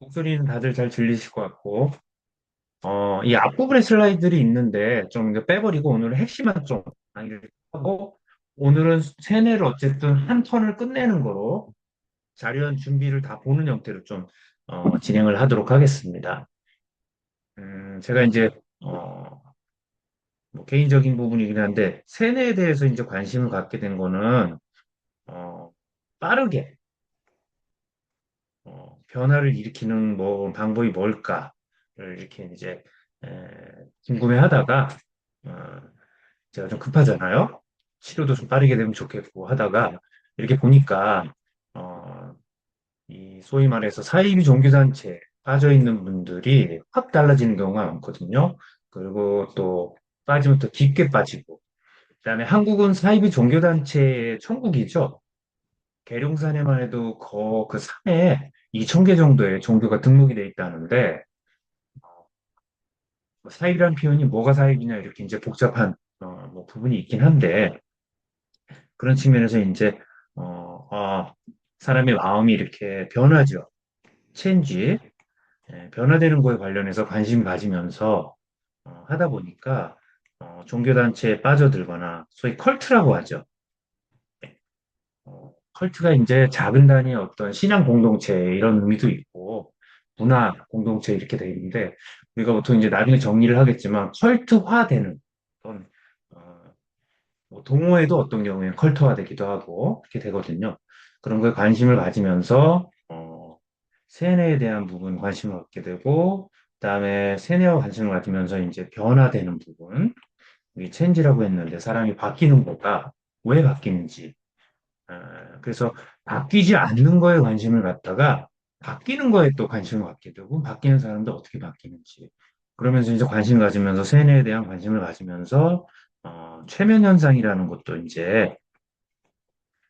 목소리는 다들 잘 들리실 것 같고, 이 앞부분에 슬라이드들이 있는데, 좀 이제 빼버리고, 오늘은 핵심만 좀 강의를 하고, 오늘은 세뇌를 어쨌든 한 턴을 끝내는 거로, 자료한 준비를 다 보는 형태로 좀, 진행을 하도록 하겠습니다. 제가 이제, 뭐 개인적인 부분이긴 한데, 세뇌에 대해서 이제 관심을 갖게 된 거는, 어, 빠르게, 변화를 일으키는 뭐 방법이 뭘까를 이렇게 이제 에, 궁금해하다가 어, 제가 좀 급하잖아요. 치료도 좀 빠르게 되면 좋겠고 하다가 이렇게 보니까 어, 이 소위 말해서 사이비 종교단체에 빠져 있는 분들이 확 달라지는 경우가 많거든요. 그리고 또 빠지면 더 깊게 빠지고 그다음에 한국은 사이비 종교단체의 천국이죠. 계룡산에만 해도 그 산에 2천 개 정도의 종교가 등록이 돼 있다는데 뭐 사입이라는 표현이 뭐가 사입이냐 이렇게 이제 복잡한 뭐 부분이 있긴 한데 그런 측면에서 이제 사람의 마음이 이렇게 변하죠. 체인지 변화되는 거에 관련해서 관심 가지면서 하다 보니까 종교단체에 빠져들거나 소위 컬트라고 하죠. 컬트가 이제 작은 단위의 어떤 신앙 공동체 이런 의미도 있고 문화 공동체 이렇게 돼 있는데 우리가 보통 이제 나중에 정리를 하겠지만 컬트화되는 어떤 뭐 동호회도 어떤 경우에는 컬트화되기도 하고 이렇게 되거든요. 그런 거에 관심을 가지면서 세뇌에 대한 부분 관심을 갖게 되고 그다음에 세뇌와 관심을 가지면서 이제 변화되는 부분 이 체인지라고 했는데 사람이 바뀌는 거가 왜 바뀌는지 그래서 바뀌지 않는 거에 관심을 갖다가 바뀌는 거에 또 관심을 갖게 되고 바뀌는 사람도 어떻게 바뀌는지 그러면서 이제 관심 가지면서 세뇌에 대한 관심을 가지면서 최면 현상이라는 것도 이제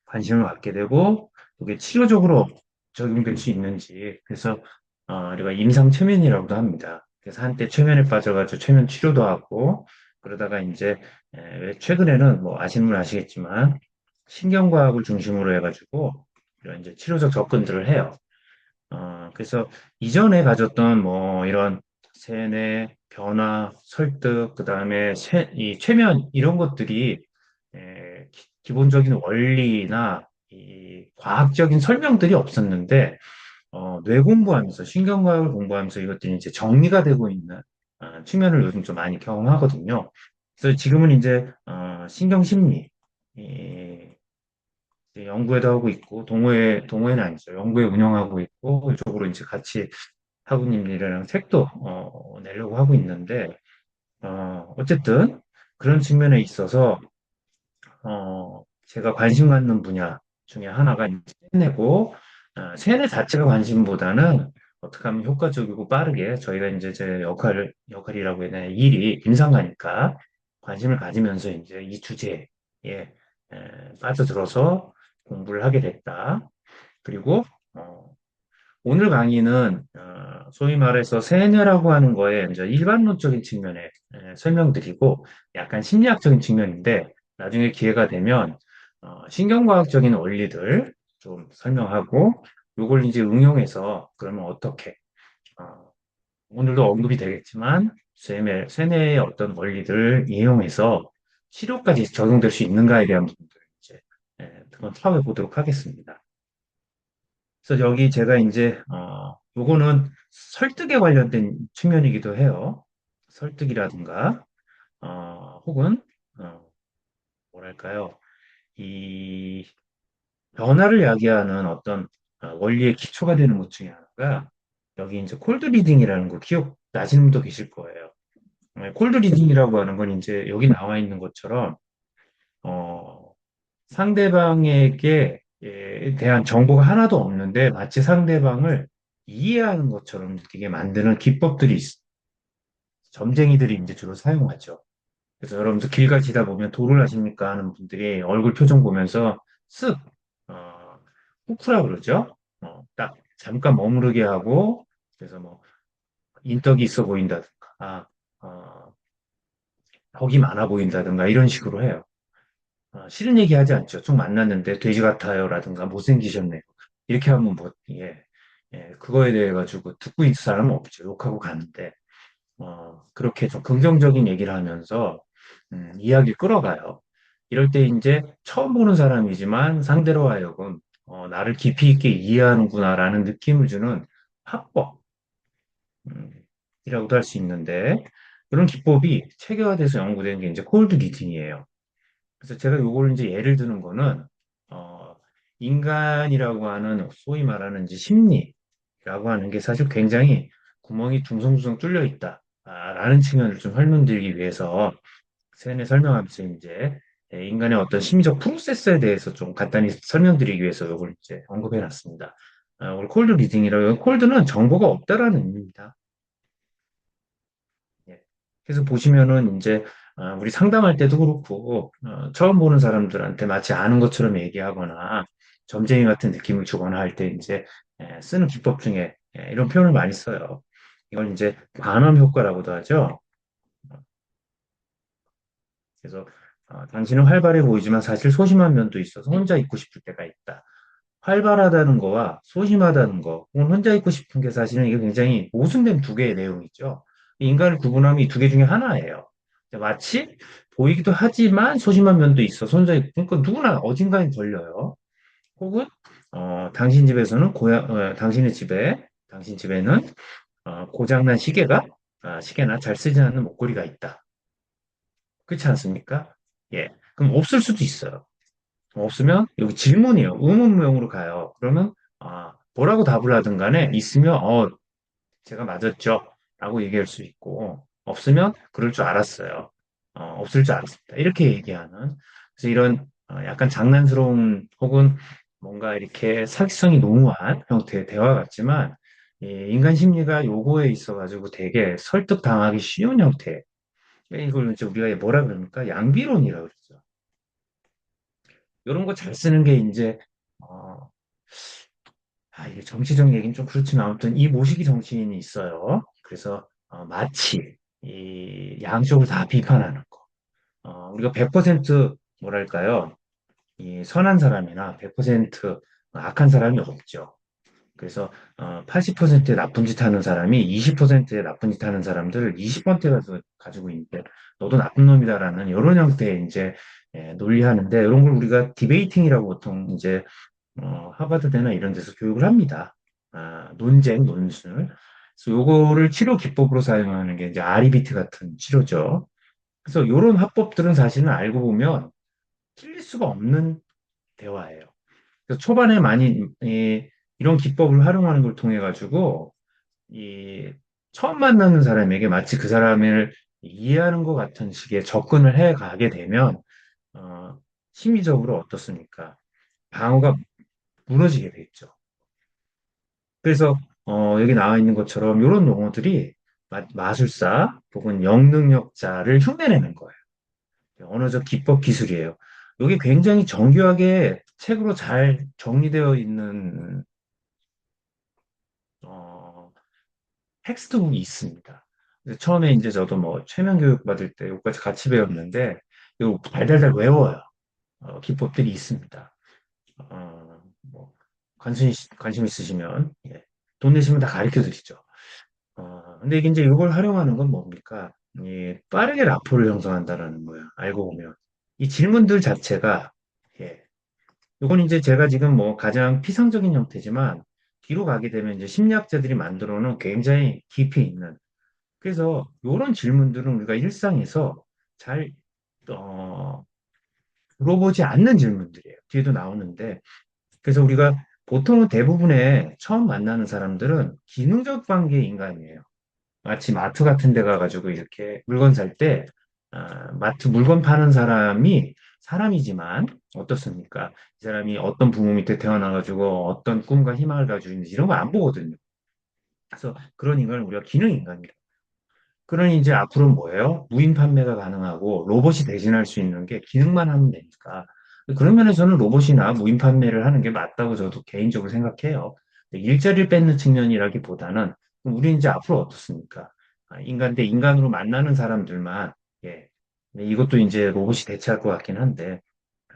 관심을 갖게 되고 그게 치료적으로 적용될 수 있는지 그래서 우리가 임상 최면이라고도 합니다. 그래서 한때 최면에 빠져가지고 최면 치료도 하고 그러다가 이제 왜 최근에는 뭐 아시는 분 아시겠지만 신경과학을 중심으로 해가지고 이런 이제 치료적 접근들을 해요. 그래서 이전에 가졌던 뭐 이런 세뇌, 변화, 설득, 그다음에 이 최면 이런 것들이 기본적인 원리나 이 과학적인 설명들이 없었는데 뇌 공부하면서 신경과학을 공부하면서 이것들이 이제 정리가 되고 있는 측면을 요즘 좀 많이 경험하거든요. 그래서 지금은 이제 신경심리 이제 연구회도 하고 있고 동호회는 아니죠. 연구회 운영하고 있고 이쪽으로 이제 같이 학우님들이랑 책도 내려고 하고 있는데 어쨌든 그런 측면에 있어서 제가 관심 갖는 분야 중에 하나가 이제 세뇌고 세뇌 자체가 관심보다는 어떻게 하면 효과적이고 빠르게 저희가 이제 제 역할이라고 해야 되나 일이 임상가니까 관심을 가지면서 이제 이 주제에 빠져들어서 공부를 하게 됐다. 그리고 어, 오늘 강의는 소위 말해서 세뇌라고 하는 거에 이제 일반론적인 측면에 설명드리고 약간 심리학적인 측면인데 나중에 기회가 되면 신경과학적인 원리들 좀 설명하고 요걸 이제 응용해서 그러면 어떻게 어, 오늘도 언급이 되겠지만 세뇌의 어떤 원리들을 이용해서 치료까지 적용될 수 있는가에 대한 부분들을 이제 한번 파악해 보도록 하겠습니다. 그래서 여기 제가 이제 요거는 설득에 관련된 측면이기도 해요. 설득이라든가 혹은 뭐랄까요? 이 변화를 야기하는 어떤 원리의 기초가 되는 것 중에 하나가 여기 이제 콜드 리딩이라는 거 기억 나시는 분도 계실 거예요. 콜드 리딩이라고 하는 건 이제 여기 나와 있는 것처럼 어, 상대방에게 대한 정보가 하나도 없는데 마치 상대방을 이해하는 것처럼 느끼게 만드는 기법들이 점쟁이들이 이제 주로 사용하죠. 그래서 여러분들 길 가시다 보면 도를 아십니까 하는 분들이 얼굴 표정 보면서 쓱 후쿠라 그러죠. 딱 잠깐 머무르게 하고 그래서 뭐 인덕이 있어 보인다든가 어, 덕이 많아 보인다든가 이런 식으로 해요. 싫은 얘기 하지 않죠. 좀 만났는데 돼지 같아요라든가 못생기셨네요. 이렇게 하면 뭐, 예, 예, 그거에 대해 가지고 듣고 있는 사람은 없죠. 욕하고 가는데, 그렇게 좀 긍정적인 얘기를 하면서, 이야기를 끌어가요. 이럴 때 이제 처음 보는 사람이지만 상대로 하여금, 나를 깊이 있게 이해하는구나라는 느낌을 주는 화법, 음, 이라고도 할 수 있는데, 그런 기법이 체계화돼서 연구된 게 이제 콜드 리딩이에요. 그래서 제가 요걸 이제 예를 드는 거는, 어, 인간이라고 하는 소위 말하는 이제 심리라고 하는 게 사실 굉장히 구멍이 둥성둥성 뚫려 있다. 라는 측면을 좀 설명드리기 위해서 세간에 설명하면서 이제 인간의 어떤 심리적 프로세스에 대해서 좀 간단히 설명드리기 위해서 이걸 이제 언급해 놨습니다. 오늘 콜드 리딩이라고, 콜드는 정보가 없다라는 의미입니다. 예. 그래서 보시면은 이제 우리 상담할 때도 그렇고 처음 보는 사람들한테 마치 아는 것처럼 얘기하거나 점쟁이 같은 느낌을 주거나 할 때 이제 쓰는 기법 중에 이런 표현을 많이 써요. 이걸 이제 반음 효과라고도 하죠. 그래서 당신은 활발해 보이지만 사실 소심한 면도 있어서 혼자 있고 싶을 때가 있다. 활발하다는 거와 소심하다는 거, 혹은 혼자 있고 싶은 게 사실은 이게 굉장히 모순된 두 개의 내용이죠. 인간을 구분하면 이 두 개 중에 하나예요. 마치 보이기도 하지만 소심한 면도 있어. 혼자 있고, 그러니까 누구나 어딘가에 걸려요. 혹은 당신 집에서는 당신의 집에, 당신 집에는 고장난 시계나 잘 쓰지 않는 목걸이가 있다. 그렇지 않습니까? 예. 그럼 없을 수도 있어요. 없으면 여기 질문이에요. 의문명으로 가요. 그러면 뭐라고 답을 하든 간에 있으면 제가 맞았죠. 라고 얘기할 수 있고 없으면 그럴 줄 알았어요. 없을 줄 알았습니다. 이렇게 얘기하는 그래서 이런 약간 장난스러운 혹은 뭔가 이렇게 사기성이 농후한 형태의 대화 같지만 이 인간 심리가 요거에 있어 가지고 되게 설득당하기 쉬운 형태. 이걸 이제 우리가 뭐라 그럽니까? 양비론이라고 그러죠. 이런 거 잘 쓰는 게 이제 어, 이게 정치적 얘기는 좀 그렇지만 아무튼 이 모시기 정치인이 있어요. 그래서 마치 이 양쪽을 다 비판하는 거. 우리가 100% 뭐랄까요? 이 선한 사람이나 100% 악한 사람이 없죠. 그래서 80%의 나쁜 짓 하는 사람이 20%의 나쁜 짓 하는 사람들을 20%가 가지고 있는데 너도 나쁜 놈이다라는 이런 형태의 이제 논리하는데 이런 걸 우리가 디베이팅이라고 보통 이제 하버드대나 이런 데서 교육을 합니다. 논쟁, 논술. 그래서 요거를 치료 기법으로 사용하는 게 이제 REBT 같은 치료죠. 그래서 이런 화법들은 사실은 알고 보면 틀릴 수가 없는 대화예요. 그래서 초반에 많이 이런 기법을 활용하는 걸 통해 가지고 이 처음 만나는 사람에게 마치 그 사람을 이해하는 것 같은 식의 접근을 해 가게 되면 어, 심리적으로 어떻습니까? 방어가 무너지게 돼 있죠. 그래서 여기 나와 있는 것처럼 이런 용어들이 마술사 혹은 영능력자를 흉내내는 거예요. 언어적 기법 기술이에요. 여기 굉장히 정교하게 책으로 잘 정리되어 있는 어, 텍스트북이 있습니다. 그래서 처음에 이제 저도 뭐 최면 교육 받을 때 여기까지 같이 배웠는데 이거 달달달 외워요. 기법들이 있습니다. 뭐 관심 있으시면 돈 내시면 다 가르쳐 드리죠. 근데 이게 이제 이걸 활용하는 건 뭡니까? 빠르게 라포를 형성한다라는 거야. 알고 보면. 이 질문들 자체가, 예. 이건 이제 제가 지금 뭐 가장 피상적인 형태지만, 뒤로 가게 되면 이제 심리학자들이 만들어 놓은 굉장히 깊이 있는. 그래서 이런 질문들은 우리가 일상에서 잘, 어, 물어보지 않는 질문들이에요. 뒤에도 나오는데. 그래서 우리가 보통은 대부분의 처음 만나는 사람들은 기능적 관계의 인간이에요. 마치 마트 같은 데 가가지고 이렇게 물건 살 때, 마트 물건 파는 사람이 사람이지만 어떻습니까? 이 사람이 어떤 부모 밑에 태어나가지고 어떤 꿈과 희망을 가지고 있는지 이런 거 안 보거든요. 그래서 그런 인간을 우리가 기능 인간이라. 그러니 이제 앞으로 뭐예요? 무인 판매가 가능하고 로봇이 대신할 수 있는 게 기능만 하면 되니까. 그런 면에서는 로봇이나 무인 판매를 하는 게 맞다고 저도 개인적으로 생각해요. 일자리를 뺏는 측면이라기보다는 우리 이제 앞으로 어떻습니까? 인간 대 인간으로 만나는 사람들만, 예. 네, 이것도 이제 로봇이 대체할 것 같긴 한데,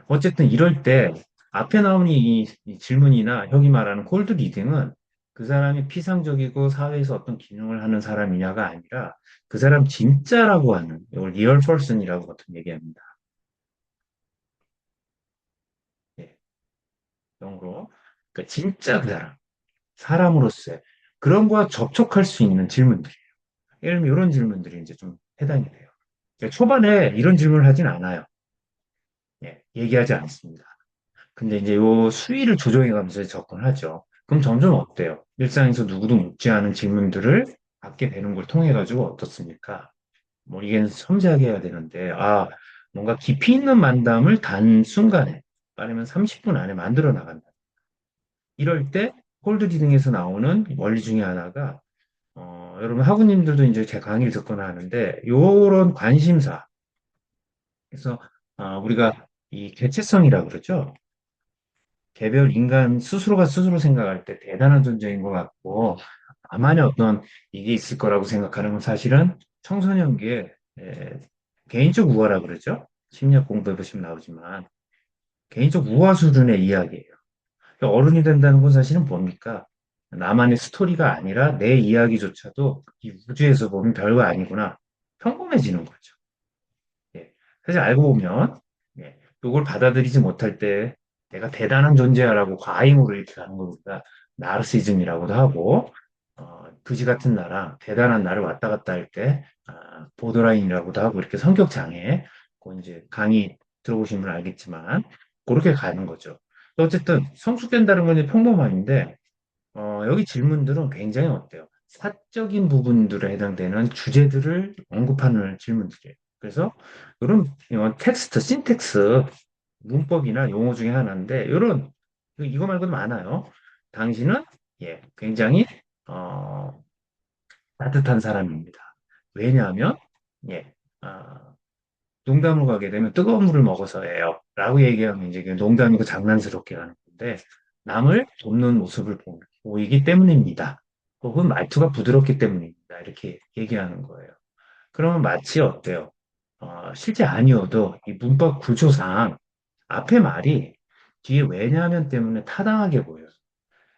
어쨌든 이럴 때 앞에 나오는 이 질문이나 형이 말하는 콜드 리딩은 그 사람이 피상적이고 사회에서 어떤 기능을 하는 사람이냐가 아니라 그 사람 진짜라고 하는 이걸 리얼 퍼슨이라고 보통 얘기합니다. 예, 영어로. 그러니까 진짜 그 사람, 사람으로서의 그런 거와 접촉할 수 있는 질문들이에요. 예를 들면 이런 질문들이 이제 좀 해당이 돼요. 그러니까 초반에 이런 질문을 하진 않아요. 예, 얘기하지 않습니다. 근데 이제 요 수위를 조정해 가면서 접근하죠. 그럼 점점 어때요? 일상에서 누구도 묻지 않은 질문들을 받게 되는 걸 통해 가지고 어떻습니까? 뭐 이게 섬세하게 해야 되는데, 뭔가 깊이 있는 만담을 단순간에, 빠르면 30분 안에 만들어 나간다. 이럴 때 콜드 리딩에서 나오는 원리 중에 하나가, 여러분 학우님들도 이제 제 강의를 듣거나 하는데, 요런 관심사. 그래서, 우리가 이 개체성이라고 그러죠. 개별 인간 스스로가 스스로 생각할 때 대단한 존재인 것 같고, 나만의 어떤 이게 있을 거라고 생각하는 건 사실은 청소년기에 개인적 우화라 그러죠. 심리학 공부해 보시면 나오지만 개인적 우화 수준의 이야기예요. 그러니까 어른이 된다는 건 사실은 뭡니까? 나만의 스토리가 아니라 내 이야기조차도 이 우주에서 보면 별거 아니구나. 평범해지는 거죠. 예. 사실 알고 보면 예. 이걸 받아들이지 못할 때 내가 대단한 존재야라고 과잉으로 이렇게 가는 거니까 나르시즘이라고도 하고 그지 같은 나랑 대단한 나를 왔다 갔다 할 때 보더라인이라고도 하고 이렇게 성격 장애 그 이제 강의 들어보시면 알겠지만 그렇게 가는 거죠. 어쨌든 성숙된다는 건 이제 평범함인데 여기 질문들은 굉장히 어때요? 사적인 부분들에 해당되는 주제들을 언급하는 질문들이에요. 그래서 이런 텍스트, 신텍스, 문법이나 용어 중에 하나인데 이런 이거 말고도 많아요. 당신은 굉장히 어, 따뜻한 사람입니다. 왜냐하면 예, 아, 농담을 가게 되면 뜨거운 물을 먹어서예요. 라고 얘기하면 이제 그게 농담이고 장난스럽게 하는 건데 남을 돕는 모습을 보이기 때문입니다. 혹은 말투가 부드럽기 때문입니다. 이렇게 얘기하는 거예요. 그러면 마치 어때요? 실제 아니어도 이 문법 구조상 앞에 말이 뒤에 왜냐하면 때문에 타당하게 보여요.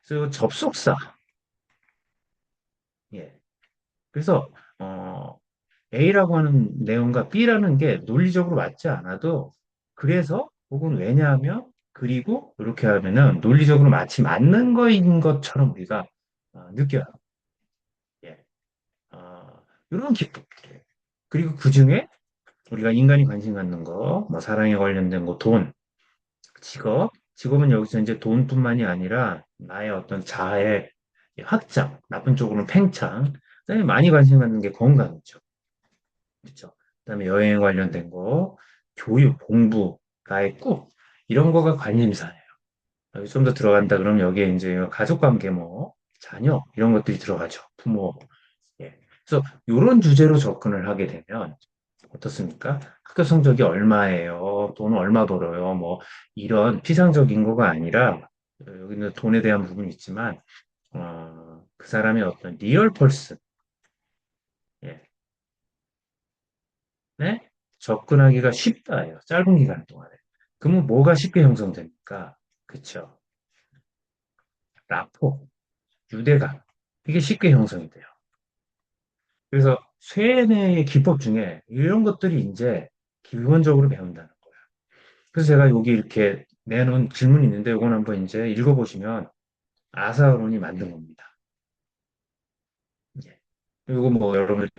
그래서 접속사. 예. 그래서 A라고 하는 내용과 B라는 게 논리적으로 맞지 않아도 그래서 혹은 왜냐하면 그리고 이렇게 하면은 논리적으로 마치 맞는 거인 것처럼 우리가 느껴요. 예. 이런 기법. 그리고 그 중에 우리가 인간이 관심 갖는 거, 뭐 사랑에 관련된 거, 돈, 직업은 여기서 이제 돈뿐만이 아니라 나의 어떤 자아의 확장, 나쁜 쪽으로는 팽창, 그다음에 많이 관심 갖는 게 건강이죠. 그렇죠. 그다음에 여행 관련된 거, 교육, 공부, 나의 꿈 이런 거가 관심사예요. 여기 좀 더 들어간다 그러면 여기에 이제 가족 관계 뭐 자녀 이런 것들이 들어가죠. 부모. 예. 그래서 이런 주제로 접근을 하게 되면 어떻습니까? 학교 성적이 얼마예요? 돈 얼마 벌어요? 뭐 이런 피상적인 거가 아니라 여기는 돈에 대한 부분이 있지만 그 사람의 어떤 리얼 펄스 예. 네? 접근하기가 쉽다예요. 짧은 기간 동안에. 그러면 뭐가 쉽게 형성됩니까? 그쵸? 라포, 유대감. 이게 쉽게 형성이 돼요. 그래서 쇠뇌의 기법 중에 이런 것들이 이제 기본적으로 배운다는 거예요. 그래서 제가 여기 이렇게 내놓은 질문이 있는데 이건 한번 이제 읽어보시면 아사론이 만든 겁니다. 예. 이거 뭐 여러분들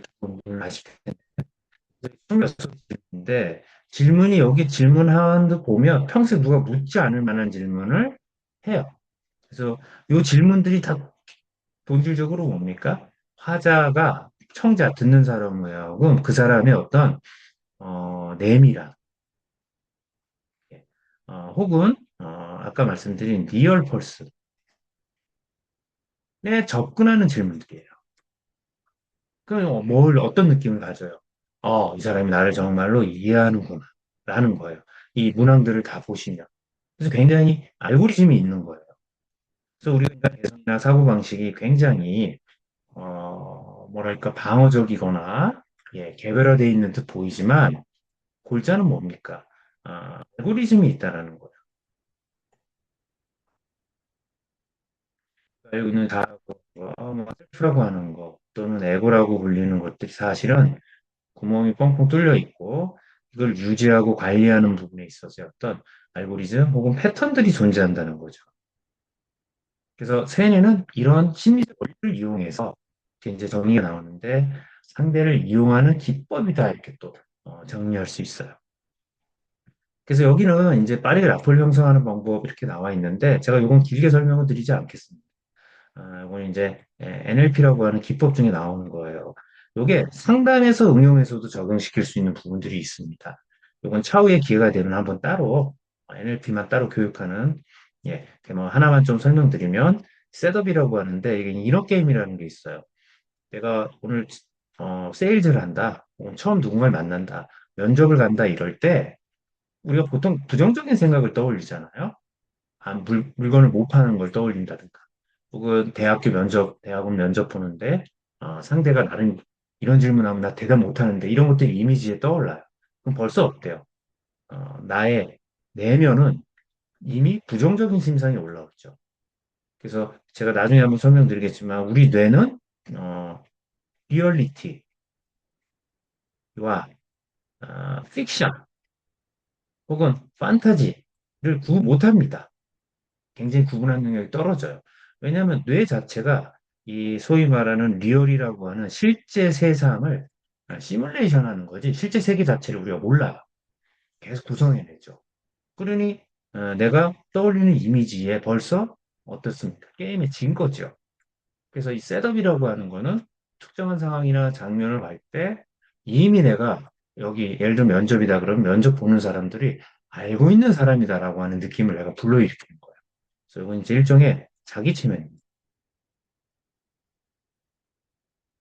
아실 텐데 26인데 질문이 여기 질문하는 데 보면 평소에 누가 묻지 않을 만한 질문을 해요. 그래서 이 질문들이 다 본질적으로 뭡니까? 화자가 청자 듣는 사람하고 그 사람의 어떤 내밀함 예. 혹은 아까 말씀드린 리얼 펄스에 접근하는 질문들이에요. 그럼 뭘 어떤 느낌을 가져요? 이 사람이 나를 정말로 이해하는구나 라는 거예요. 이 문항들을 다 보시면. 그래서 굉장히 알고리즘이 있는 거예요. 그래서 우리 인간 개성이나 사고방식이 굉장히 뭐랄까 방어적이거나 개별화되어 있는 듯 보이지만 골자는 뭡니까? 알고리즘이 있다라는 거예요. 알고는 다 뭐 셀프라고 하는 거 또는 에고라고 불리는 것들이 사실은 구멍이 뻥뻥 뚫려 있고 이걸 유지하고 관리하는 부분에 있어서 어떤 알고리즘 혹은 패턴들이 존재한다는 거죠. 그래서 세뇌는 이런 심리적 원리를 이용해서 이렇게 이제 정의가 나오는데 상대를 이용하는 기법이다 이렇게 또 정리할 수 있어요. 그래서 여기는 이제 빠르게 라포를 형성하는 방법 이렇게 나와 있는데 제가 이건 길게 설명을 드리지 않겠습니다. 이건 이제 NLP라고 하는 기법 중에 나오는 거예요. 이게 상담에서 응용해서도 적용시킬 수 있는 부분들이 있습니다. 이건 차후에 기회가 되면 한번 따로 NLP만 따로 교육하는 뭐 하나만 좀 설명드리면 셋업이라고 하는데 이게 인어 게임이라는 게 있어요. 내가 오늘 세일즈를 한다, 오늘 처음 누군가를 만난다, 면접을 간다 이럴 때 우리가 보통 부정적인 생각을 떠올리잖아요. 물건을 못 파는 걸 떠올린다든가. 혹은 대학원 면접 보는데, 상대가 나는 이런 질문하면 나 대답 못 하는데, 이런 것들이 이미지에 떠올라요. 그럼 벌써 어때요? 나의 내면은 이미 부정적인 심상이 올라왔죠. 그래서 제가 나중에 한번 설명드리겠지만, 우리 뇌는, 리얼리티와, 픽션, 혹은 판타지를 구분 못 합니다. 굉장히 구분하는 능력이 떨어져요. 왜냐하면 뇌 자체가 이 소위 말하는 리얼이라고 하는 실제 세상을 시뮬레이션 하는 거지 실제 세계 자체를 우리가 몰라요. 계속 구성해내죠. 그러니 내가 떠올리는 이미지에 벌써 어떻습니까? 게임에 진 거죠. 그래서 이 셋업이라고 하는 거는 특정한 상황이나 장면을 볼 때 이미 내가 여기 예를 들어 면접이다 그러면 면접 보는 사람들이 알고 있는 사람이다라고 하는 느낌을 내가 불러일으키는 거예요. 그래서 이건 이제 일종의 자기 체면입니다.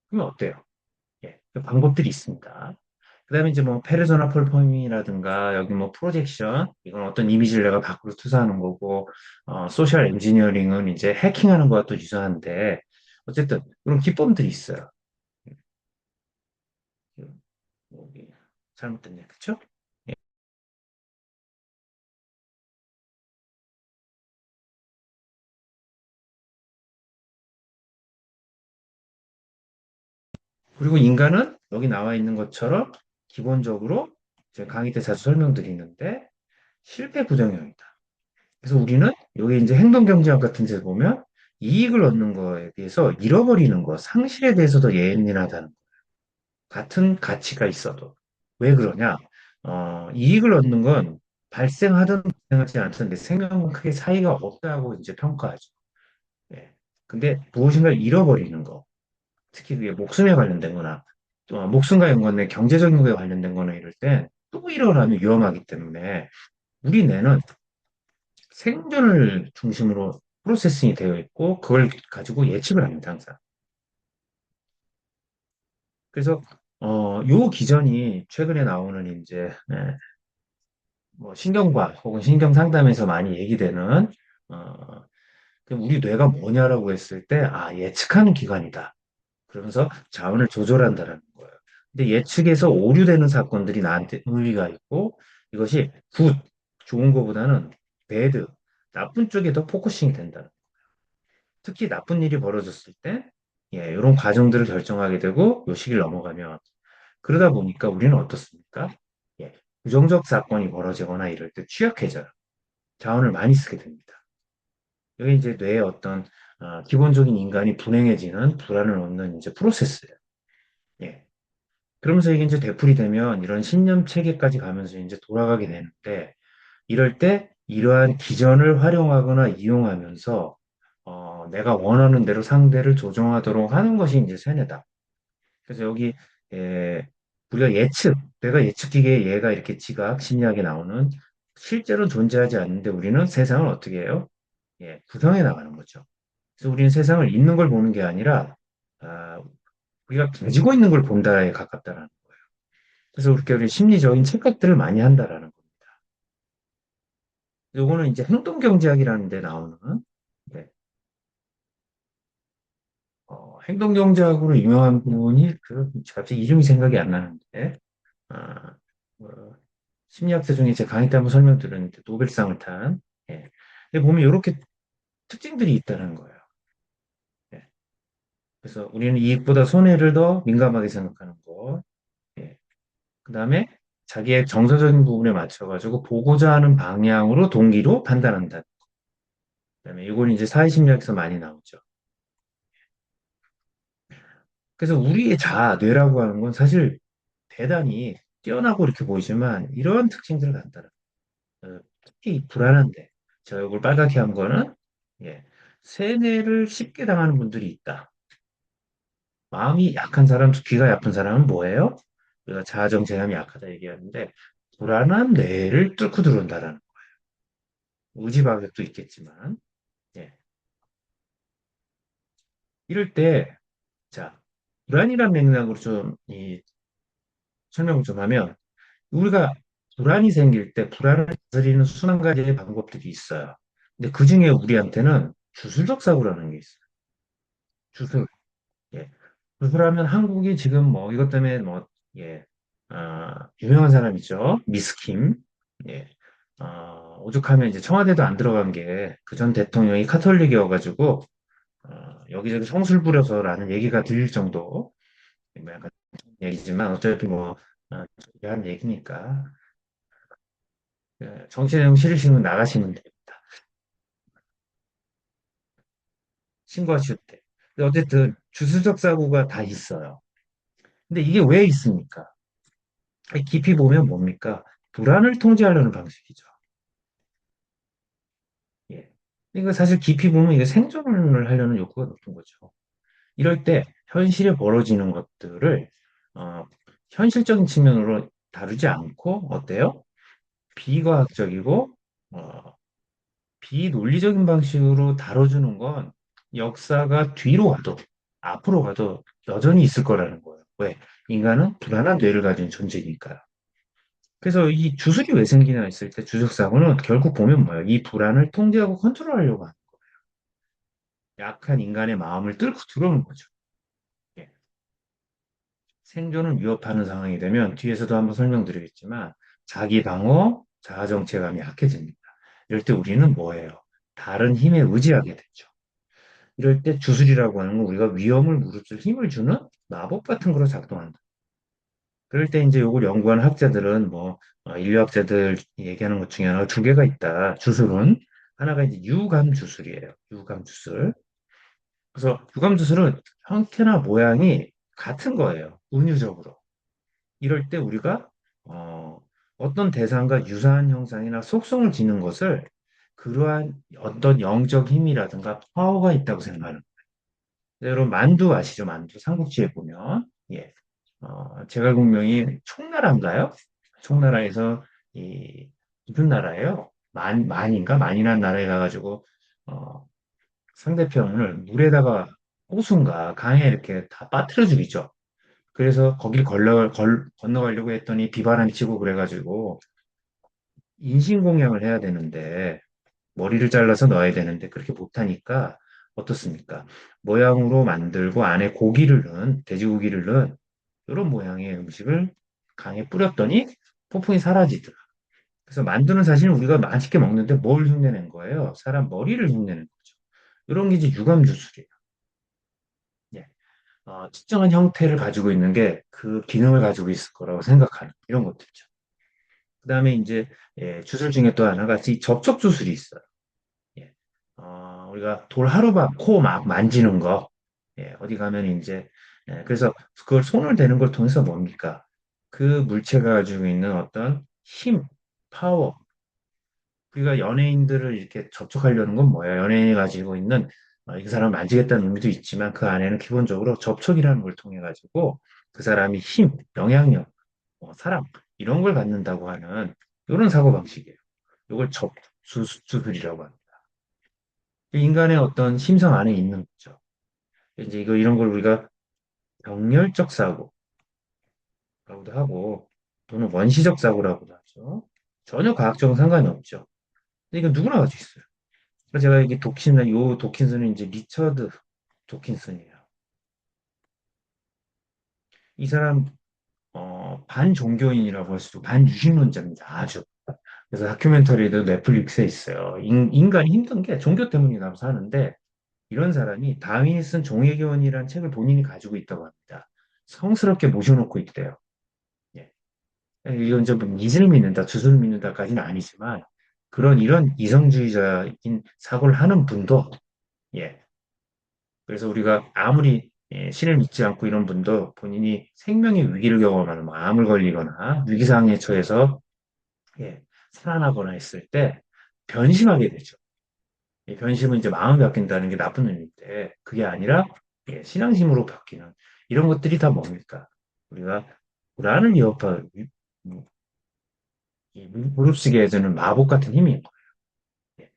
그러면 어때요? 그 방법들이 있습니다. 그다음에 이제 뭐 페르소나 폴포밍이라든가 여기 뭐 프로젝션 이건 어떤 이미지를 내가 밖으로 투사하는 거고 소셜 엔지니어링은 이제 해킹하는 거와 또 유사한데 어쨌든 그런 기법들이 있어요. 여기 잘못됐네, 그쵸? 예. 그리고 인간은 여기 나와 있는 것처럼 기본적으로 제가 강의 때 자주 설명드리는데 실패 부정형이다. 그래서 우리는 여기 이제 행동경제학 같은 데 보면 이익을 얻는 거에 비해서 잃어버리는 거, 상실에 대해서도 예민하다는 거. 같은 가치가 있어도. 왜 그러냐? 이익을 얻는 건 발생하든 발생하지 않든 생명과 크게 차이가 없다고 이제 평가하죠. 예. 근데 무엇인가를 잃어버리는 거, 특히 그게 목숨에 관련된 거나 또 목숨과 연관된 경제적인 거에 관련된 거나 이럴 때 또 일어나면 위험하기 때문에 우리 뇌는 생존을 중심으로 프로세싱이 되어 있고 그걸 가지고 예측을 합니다, 항상. 그래서 요 기전이 최근에 나오는 이제 뭐 신경과학 혹은 신경 상담에서 많이 얘기되는 어, 우리 뇌가 뭐냐라고 했을 때 예측하는 기관이다. 그러면서 자원을 조절한다라는 거예요. 근데 예측에서 오류되는 사건들이 나한테 의미가 있고 이것이 좋은 거보다는 배드, 나쁜 쪽에 더 포커싱이 된다. 특히 나쁜 일이 벌어졌을 때, 이런 과정들을 결정하게 되고, 요 시기를 넘어가면, 그러다 보니까 우리는 어떻습니까? 부정적 사건이 벌어지거나 이럴 때 취약해져요. 자원을 많이 쓰게 됩니다. 이게 이제 뇌의 어떤, 기본적인 인간이 불행해지는 불안을 얻는 이제 프로세스예요. 예. 그러면서 이게 이제 되풀이 되면 이런 신념 체계까지 가면서 이제 돌아가게 되는데, 이럴 때 이러한 기전을 활용하거나 이용하면서 내가 원하는 대로 상대를 조정하도록 하는 것이 이제 세뇌다. 그래서 여기 에, 우리가 내가 예측기계에 얘가 이렇게 지각, 심리학에 나오는 실제로 존재하지 않는데 우리는 세상을 어떻게 해요? 구성해 나가는 거죠. 그래서 우리는 세상을 있는 걸 보는 게 아니라 아, 우리가 가지고 있는 걸 본다에 가깝다라는 거예요. 그래서 그렇게 우리 심리적인 착각들을 많이 한다라는 겁니다. 요거는 이제 행동경제학이라는 데 나오는 네, 행동경제학으로 유명한 분이 갑자기 이름이 생각이 안 나는데 아, 어, 심리학자 중에 제 강의 때 한번 설명드렸는데 노벨상을 탄 근데 보면 이렇게 특징들이 있다는 거예요. 그래서 우리는 이익보다 손해를 더 민감하게 생각하는 거. 예. 그다음에 자기의 정서적인 부분에 맞춰가지고 보고자 하는 방향으로 동기로 판단한다. 그다음에 이건 이제 사회심리학에서 많이 나오죠. 그래서 우리의 자아, 뇌라고 하는 건 사실 대단히 뛰어나고 이렇게 보이지만 이런 특징들을 갖다 특히 불안한데 저 얼굴 빨갛게 한 거는 예, 세뇌를 쉽게 당하는 분들이 있다. 마음이 약한 사람, 귀가 약한 사람은 뭐예요? 우리가 자아정 제함이 약하다 얘기하는데 불안한 뇌를 뚫고 들어온다라는 우지박약도 있겠지만 예, 이럴 때 자, 불안이란 맥락으로 좀 설명을 좀 하면 우리가 불안이 생길 때 불안을 다스리는 수만 가지의 방법들이 있어요. 근데 그 중에 우리한테는 주술적 사고라는 게 있어요. 주술. 예. 주술하면 한국이 지금 뭐 이것 때문에 뭐, 예, 유명한 사람 있죠. 미스킴. 예. 오죽하면 이제 청와대도 안 들어간 게 그 전 대통령이 카톨릭이어가지고, 여기저기 성술 부려서라는 얘기가 들릴 정도. 뭐 약간 얘기지만 어차피 뭐, 한 얘기니까. 예, 정치 내용 싫으시면 나가시면 됩니다. 신고하실 때. 근데 어쨌든 주술적 사고가 다 있어요. 근데 이게 왜 있습니까? 깊이 보면 뭡니까? 불안을 통제하려는 방식이죠. 예. 그러니까 사실 깊이 보면 이게 생존을 하려는 욕구가 높은 거죠. 이럴 때 현실에 벌어지는 것들을 어, 현실적인 측면으로 다루지 않고 어때요? 비과학적이고 어, 비논리적인 방식으로 다뤄주는 건 역사가 뒤로 가도 앞으로 가도 여전히 있을 거라는 거예요. 왜? 인간은 불안한 뇌를 가진 존재니까요. 그래서 이 주술이 왜 생기나 했을 때 주술사고는 결국 보면 뭐예요? 이 불안을 통제하고 컨트롤하려고 하는 약한 인간의 마음을 뚫고 들어오는 거죠. 예. 생존을 위협하는 상황이 되면 뒤에서도 한번 설명드리겠지만 자기 방어, 자아 정체감이 약해집니다. 이럴 때 우리는 뭐예요? 다른 힘에 의지하게 되죠. 이럴 때 주술이라고 하는 건 우리가 위험을 무릅쓸 힘을 주는 마법 같은 거로 작동한다. 그럴 때 이제 이걸 연구하는 학자들은 뭐 인류학자들 얘기하는 것 중에 하나가 두 개가 있다. 주술은 하나가 이제 유감 주술이에요. 유감 주술. 그래서 유감 주술은 형태나 모양이 같은 거예요. 운유적으로. 이럴 때 우리가 어, 어떤 대상과 유사한 형상이나 속성을 지닌 것을 그러한 어떤 영적 힘이라든가 파워가 있다고 생각하는 네, 여러분 만두 아시죠? 만두 삼국지에 보면 예, 제갈 공명이 총나라인가요? 총나라에서 이 무슨 나라예요? 만인가 만이란 나라에 가가지고 어, 상대편을 물에다가 호수인가 강에 이렇게 다 빠뜨려 죽이죠. 그래서 거길 건너가려고 했더니 비바람이 치고 그래가지고 인신공양을 해야 되는데 머리를 잘라서 넣어야 되는데 그렇게 못하니까 어떻습니까? 모양으로 만들고 안에 고기를 넣은 돼지고기를 넣은 이런 모양의 음식을 강에 뿌렸더니 폭풍이 사라지더라. 그래서 만두는 사실 우리가 맛있게 먹는데 뭘 흉내낸 거예요? 사람 머리를 흉내낸 거죠. 이런 게 이제 유감주술이에요. 예. 특정한 형태를 가지고 있는 게 그 기능을 가지고 있을 거라고 생각하는 이런 것들이죠. 그다음에 이제 예, 주술 중에 또 하나가 이 접촉 주술이 있어요. 예. 우리가 돌 하루밥 코 막 만지는 거, 예, 어디 가면 이제, 예, 그래서 그걸 손을 대는 걸 통해서 뭡니까? 그 물체가 가지고 있는 어떤 힘, 파워, 우리가 연예인들을 이렇게 접촉하려는 건 뭐예요? 연예인이 가지고 있는, 이 사람을 만지겠다는 의미도 있지만 그 안에는 기본적으로 접촉이라는 걸 통해 가지고 그 사람이 힘, 영향력, 사랑, 이런 걸 갖는다고 하는 이런 사고방식이에요. 이걸 접수술이라고 합니다. 인간의 어떤 심성 안에 있는 거죠. 이제 이런 걸 우리가 병렬적 사고라고도 하고 또는 원시적 사고라고도 하죠. 전혀 과학적인 상관이 없죠. 근데 이거 누구나 가지고 있어요. 그래서 제가 이게 요 도킨슨은 이제 리처드 도킨슨이에요. 이 사람 반종교인이라고 할 수도 반유신론자입니다. 아주. 그래서 다큐멘터리도 넷플릭스에 있어요. 인간이 힘든 게 종교 때문이라고 하는데 이런 사람이 다윈이 쓴 종의기원이라는 책을 본인이 가지고 있다고 합니다. 성스럽게 모셔놓고 있대요. 예. 이건 좀 이슬 믿는다, 주술 믿는다까지는 아니지만 그런 이런 이성주의자인 사고를 하는 분도 예. 그래서 우리가 아무리 신을 믿지 않고 이런 분도 본인이 생명의 위기를 경험하는 뭐 암을 걸리거나 위기상황에 처해서 예, 살아나거나 했을 때 변심하게 되죠. 변심은 이제 마음이 바뀐다는 게 나쁜 의미인데 그게 아니라 신앙심으로 바뀌는 이런 것들이 다 뭡니까? 우리가 불안을 위협할 무릅쓰게 해주는 마법 같은 힘인 거예요. 예.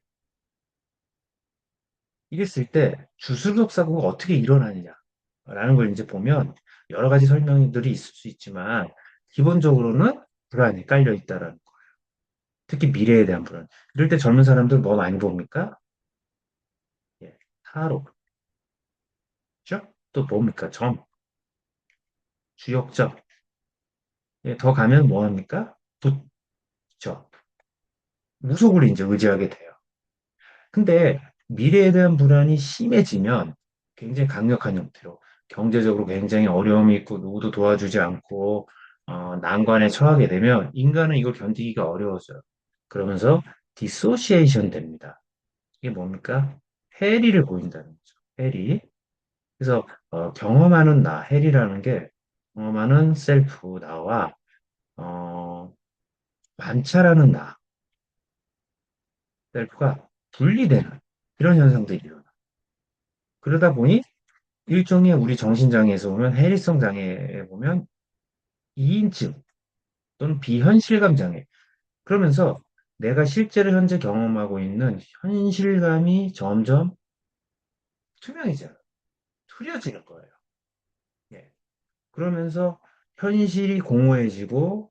이랬을 때 주술적 사고가 어떻게 일어나느냐라는 걸 이제 보면 여러 가지 설명들이 있을 수 있지만 기본적으로는 불안이 깔려 있다라는 거예요. 특히 미래에 대한 불안. 이럴 때 젊은 사람들 뭐 많이 봅니까? 예, 타로, 그죠? 또 뭡니까? 점, 주역점. 예, 더 가면 뭐 합니까? 붓죠. 무속을 이제 의지하게 돼요. 근데 미래에 대한 불안이 심해지면 굉장히 강력한 형태로 경제적으로 굉장히 어려움이 있고 누구도 도와주지 않고 난관에 처하게 되면 인간은 이걸 견디기가 어려워져요. 그러면서 디소시에이션 됩니다. 이게 뭡니까? 해리를 보인다는 거죠. 해리. 그래서 경험하는 나, 해리라는 게 경험하는 셀프, 나와 어, 관찰하는 나, 셀프가 분리되는 이런 현상들이 일어나. 그러다 보니 일종의 우리 정신장애에서 보면 해리성 장애에 보면 이인증 또는 비현실감 장애. 그러면서 내가 실제로 현재 경험하고 있는 현실감이 점점 투명해져요. 흐려지는 거예요. 예. 그러면서 현실이 공허해지고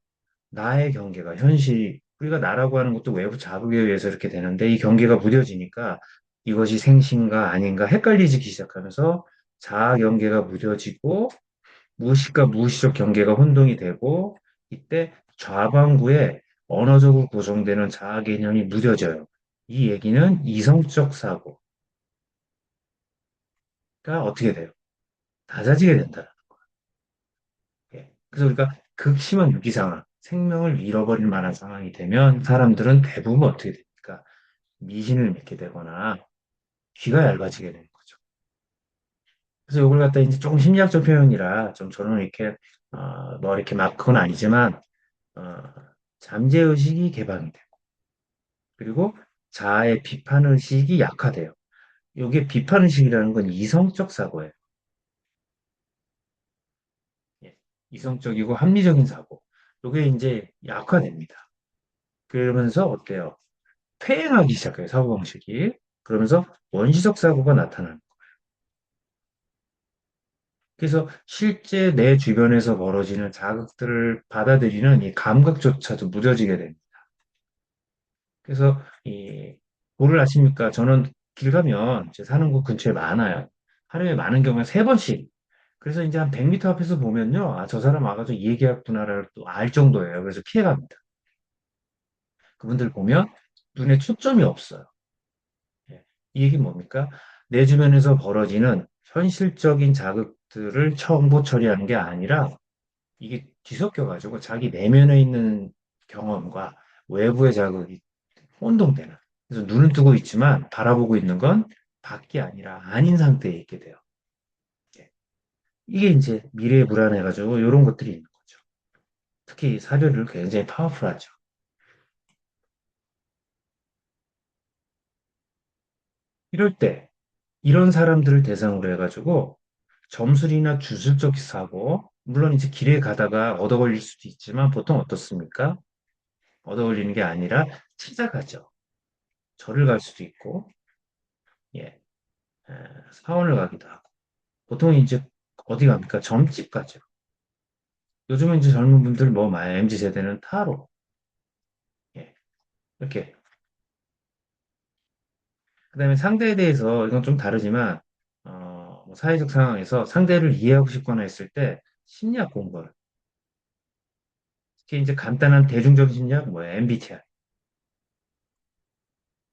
나의 경계가 현실이 우리가 나라고 하는 것도 외부 자극에 의해서 이렇게 되는데 이 경계가 무뎌지니까 이것이 생신가 아닌가 헷갈리기 시작하면서 자아 경계가 무뎌지고 무의식과 무의식적 경계가 혼동이 되고 이때 좌방구에 언어적으로 구성되는 자아 개념이 무뎌져요. 이 얘기는 이성적 사고가 어떻게 돼요? 낮아지게 된다. 예. 그래서 우리가 극심한 위기 상황, 생명을 잃어버릴 만한 상황이 되면 사람들은 대부분 어떻게 됩니까? 미신을 믿게 되거나 귀가 얇아지게 되는 거죠. 그래서 이걸 갖다 이제 조금 심리학적 표현이라 좀 저는 이렇게 뭐 이렇게 막 그건 아니지만 어, 잠재의식이 개방이 돼요. 그리고 자아의 비판의식이 약화돼요. 이게 비판의식이라는 건 이성적 사고예요. 예. 이성적이고 합리적인 사고. 이게 이제 약화됩니다. 그러면서 어때요? 퇴행하기 시작해요, 사고방식이. 그러면서 원시적 사고가 나타나는 거예요. 그래서 실제 내 주변에서 벌어지는 자극들을 받아들이는 이 감각조차도 무뎌지게 됩니다. 그래서 뭐를 아십니까? 저는 길 가면 제 사는 곳 근처에 많아요. 하루에 많은 경우에 세 번씩. 그래서 이제 한 100m 앞에서 보면요. 아, 저 사람 와가지고 이 얘기했구나를 또 알 정도예요. 그래서 피해갑니다. 그분들 보면 눈에 초점이 없어요. 예. 이 얘기는 뭡니까? 내 주변에서 벌어지는 현실적인 자극들을 정보 처리하는 게 아니라 이게 뒤섞여가지고 자기 내면에 있는 경험과 외부의 자극이 혼동되는. 그래서 눈은 뜨고 있지만 바라보고 있는 건 밖이 아니라 아닌 상태에 있게 돼요. 예. 이게 이제 미래에 불안해가지고 이런 것들이 있는 거죠. 특히 사료를 굉장히 파워풀하죠. 이럴 때 이런 사람들을 대상으로 해가지고 점술이나 주술적 사고, 물론 이제 길에 가다가 얻어 걸릴 수도 있지만 보통 어떻습니까? 얻어 걸리는 게 아니라 찾아가죠. 절을 갈 수도 있고, 예, 사원을 가기도 하고. 보통 이제 어디 갑니까? 점집 가죠. 요즘은 이제 젊은 분들 뭐 많이 MZ 세대는 타로, 예, 이렇게. 그다음에 상대에 대해서 이건 좀 다르지만 뭐 사회적 상황에서 상대를 이해하고 싶거나 했을 때 심리학 공부를 특히 이제 간단한 대중적인 심리학 뭐 MBTI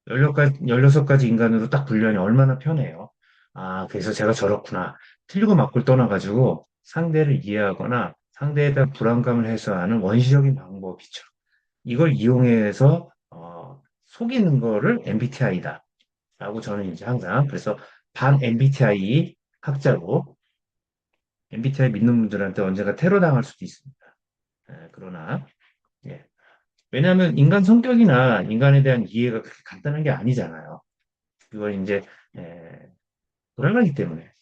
16가지 인간으로 딱 분류하니 얼마나 편해요. 아, 그래서 제가 저렇구나. 틀리고 맞고를 떠나가지고 상대를 이해하거나 상대에 대한 불안감을 해소하는 원시적인 방법이죠. 이걸 이용해서 속이는 거를 MBTI다. 라고 저는 이제 항상 그래서 반 MBTI 학자로 MBTI 믿는 분들한테 언젠가 테러 당할 수도 있습니다. 그러나 예. 왜냐하면 인간 성격이나 인간에 대한 이해가 그렇게 간단한 게 아니잖아요. 그걸 이제 에, 돌아가기 때문에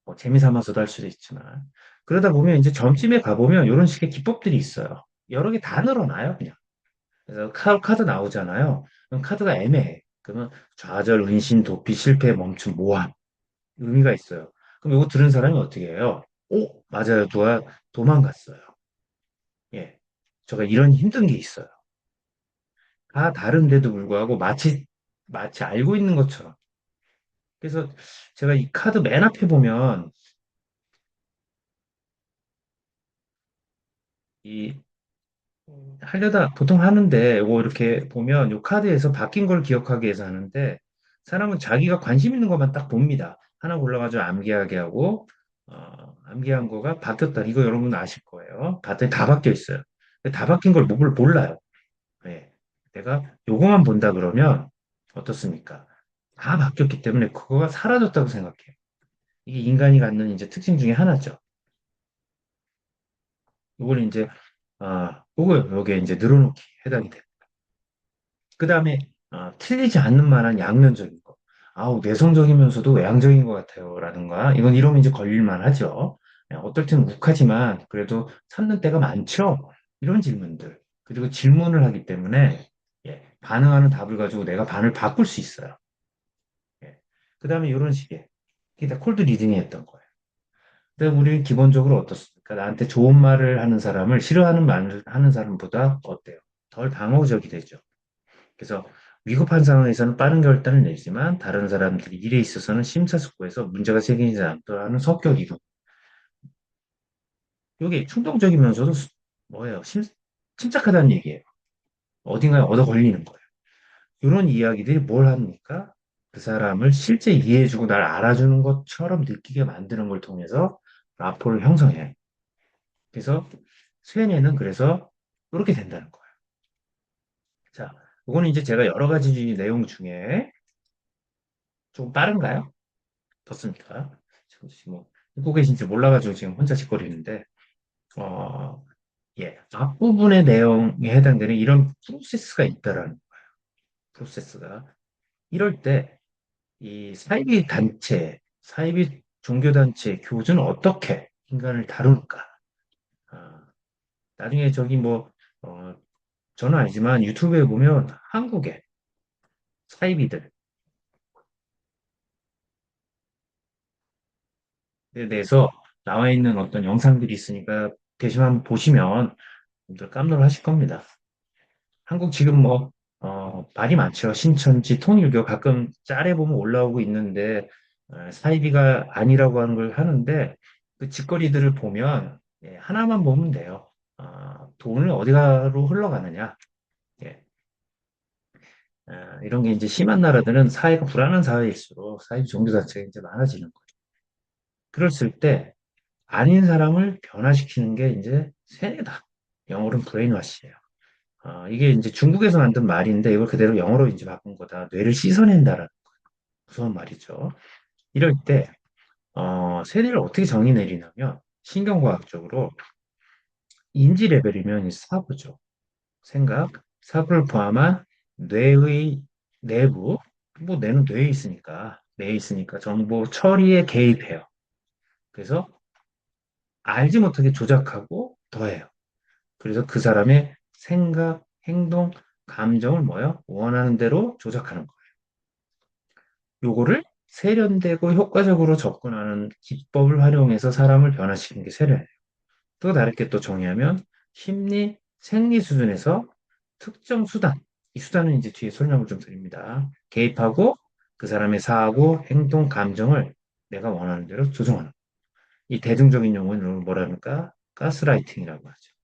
뭐 재미삼아서도 할 수도 있지만 그러다 보면 이제 점집에 가보면 이런 식의 기법들이 있어요. 여러 개 다 늘어나요, 그냥. 그래서 카드 나오잖아요. 그럼 카드가 애매해. 그러면 좌절, 은신, 도피, 실패, 멈춤, 모함 의미가 있어요. 그럼 이거 들은 사람이 어떻게 해요? 오, 맞아요. 누가 도망갔어요. 예. 제가 이런 힘든 게 있어요. 다 다른데도 불구하고 마치 알고 있는 것처럼. 그래서 제가 이 카드 맨 앞에 보면 이 하려다 보통 하는데 뭐 이렇게 보면 이 카드에서 바뀐 걸 기억하기 위해서 하는데 사람은 자기가 관심 있는 것만 딱 봅니다. 하나 골라가지고 암기하게 하고 암기한 거가 바뀌었다. 이거 여러분 아실 거예요. 봤더니 다 바뀌어 있어요. 근데 다 바뀐 걸 몰라요. 네. 내가 요거만 본다 그러면 어떻습니까? 다 바뀌었기 때문에 그거가 사라졌다고 생각해요. 이게 인간이 갖는 이제 특징 중에 하나죠. 이걸 이제 요거 요게 이제 늘어놓기 해당이 돼요. 그 다음에 틀리지 않는 만한 양면적인 거. 아우 내성적이면서도 외향적인 것 같아요. 라든가 이건 이러면 이제 걸릴만 하죠. 어떨 때는 욱하지만 그래도 찾는 때가 많죠. 이런 질문들. 그리고 질문을 하기 때문에 반응하는 답을 가지고 내가 반을 바꿀 수 있어요. 그 다음에 이런 식의 이게 다 콜드 리딩이 했던 거예요. 근데 우리는 기본적으로 어떻습니까? 나한테 좋은 말을 하는 사람을 싫어하는 말을 하는 사람보다 어때요? 덜 방어적이 되죠. 그래서 위급한 상황에서는 빠른 결단을 내지만 다른 사람들이 일에 있어서는 심사숙고해서 문제가 생기지 않도록 하는 성격이고 이게 충동적이면서도 뭐예요? 침착하다는 얘기예요. 어딘가에 얻어 걸리는 거예요. 이런 이야기들이 뭘 합니까? 그 사람을 실제 이해해주고 날 알아주는 것처럼 느끼게 만드는 걸 통해서 라포를 형성해요. 그래서 쇠뇌는 그래서 이렇게 된다는 거예요. 자, 이거는 이제 제가 여러 가지 내용 중에 좀 빠른가요? 떻습니까? 지금 뭐 듣고 계신지 몰라가지고 지금 혼자 짓거리는데 어, 앞부분의 내용에 해당되는 이런 프로세스가 있다라는 프로세스가 이럴 때 이 사이비 단체, 사이비 종교단체, 교주는 어떻게 인간을 다룰까? 아, 나중에 저기 뭐 저는 알지만 유튜브에 보면 한국의 사이비들에 대해서 나와 있는 어떤 영상들이 있으니까 대신 한번 보시면 여러분들 깜놀하실 겁니다. 한국 지금 뭐, 말이 많죠. 신천지, 통일교 가끔 짤에 보면 올라오고 있는데, 사이비가 아니라고 하는 걸 하는데, 그 짓거리들을 보면, 하나만 보면 돼요. 돈을 어디가로 흘러가느냐. 예, 이런 게 이제 심한 나라들은 사회가 불안한 사회일수록 사이비 종교 자체가 이제 많아지는 거예요. 그랬을 때, 아닌 사람을 변화시키는 게 이제 세뇌다. 영어로는 브레인워시예요. 이게 이제 중국에서 만든 말인데 이걸 그대로 영어로 이제 바꾼 거다. 뇌를 씻어낸다라는 무서운 말이죠. 이럴 때 세뇌를 어떻게 정의 내리냐면 신경과학적으로 인지 레벨이면 사고죠. 생각, 사고를 포함한 뇌의 내부, 뭐 뇌는 뇌에 있으니까 정보 처리에 개입해요. 그래서 알지 못하게 조작하고 더해요. 그래서 그 사람의 생각, 행동, 감정을 뭐요? 원하는 대로 조작하는 거예요. 요거를 세련되고 효과적으로 접근하는 기법을 활용해서 사람을 변화시키는 게 세련이에요. 또 다르게 또 정의하면 심리, 생리 수준에서 특정 수단, 이 수단은 이제 뒤에 설명을 좀 드립니다. 개입하고 그 사람의 사고, 행동, 감정을 내가 원하는 대로 조정하는. 이 대중적인 용어는 뭐라 합니까? 가스라이팅이라고 하죠.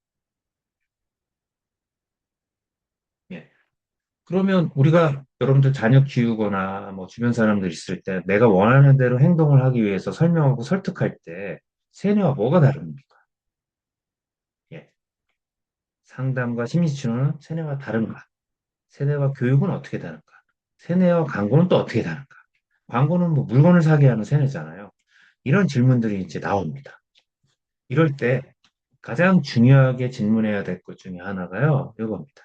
예. 그러면 우리가 여러분들 자녀 키우거나 뭐 주변 사람들 있을 때 내가 원하는 대로 행동을 하기 위해서 설명하고 설득할 때 세뇌와 뭐가 다릅니까? 예. 상담과 심리치료는 세뇌와 다른가? 세뇌와 교육은 어떻게 다른가? 세뇌와 광고는 또 어떻게 다른가? 광고는 뭐 물건을 사게 하는 세뇌잖아요. 이런 질문들이 이제 나옵니다. 이럴 때 가장 중요하게 질문해야 될 것 중에 하나가요. 이겁니다.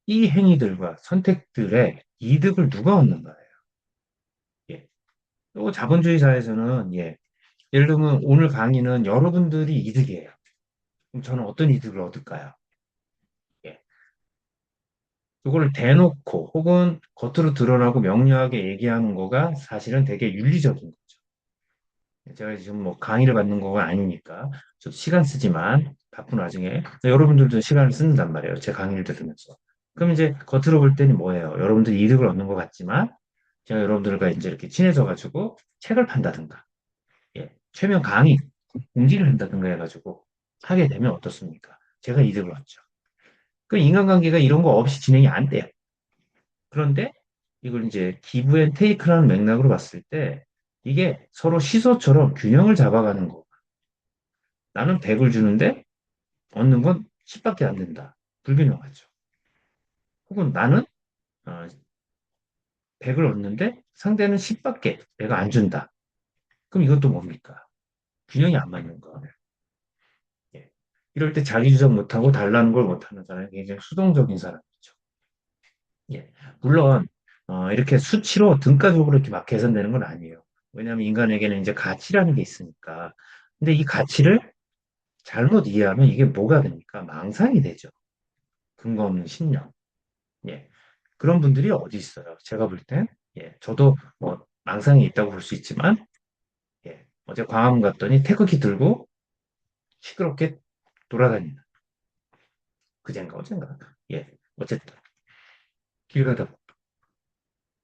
이 행위들과 선택들의 이득을 누가 얻는가예요. 예. 또 자본주의 사회에서는 예를 들면 오늘 강의는 여러분들이 이득이에요. 그럼 저는 어떤 이득을 얻을까요? 예. 그걸 대놓고 혹은 겉으로 드러나고 명료하게 얘기하는 거가 사실은 되게 윤리적인 거죠. 제가 지금 뭐 강의를 받는 거가 아니니까 저 시간 쓰지만 바쁜 와중에 여러분들도 시간을 쓰는단 말이에요. 제 강의를 들으면서. 그럼 이제 겉으로 볼 때는 뭐예요? 여러분들이 이득을 얻는 것 같지만 제가 여러분들과 이제 이렇게 친해져 가지고 책을 판다든가 최면 강의 공지를 한다든가 해가지고 하게 되면 어떻습니까? 제가 이득을 얻죠. 그 인간관계가 이런 거 없이 진행이 안 돼요. 그런데 이걸 이제 기브 앤 테이크라는 맥락으로 봤을 때 이게 서로 시소처럼 균형을 잡아가는 거. 나는 100을 주는데 얻는 건 10밖에 안 된다. 불균형하죠. 혹은 나는 어, 100을 얻는데 상대는 10밖에 내가 안 준다. 그럼 이것도 뭡니까? 균형이 안 맞는 거. 예. 이럴 때 자기 주장 못하고 달라는 걸 못하는 사람이 굉장히 수동적인 사람이죠. 예. 물론 이렇게 수치로 등가적으로 이렇게 막 계산되는 건 아니에요. 왜냐하면 인간에게는 이제 가치라는 게 있으니까. 근데 이 가치를 잘못 이해하면 이게 뭐가 됩니까? 망상이 되죠. 근거 없는 신념. 예. 그런 분들이 어디 있어요? 제가 볼 땐, 저도 뭐 망상이 있다고 볼 수 있지만, 어제 광화문 갔더니 태극기 들고 시끄럽게 돌아다니는, 그젠가 어젠가. 어쨌든 길 가다.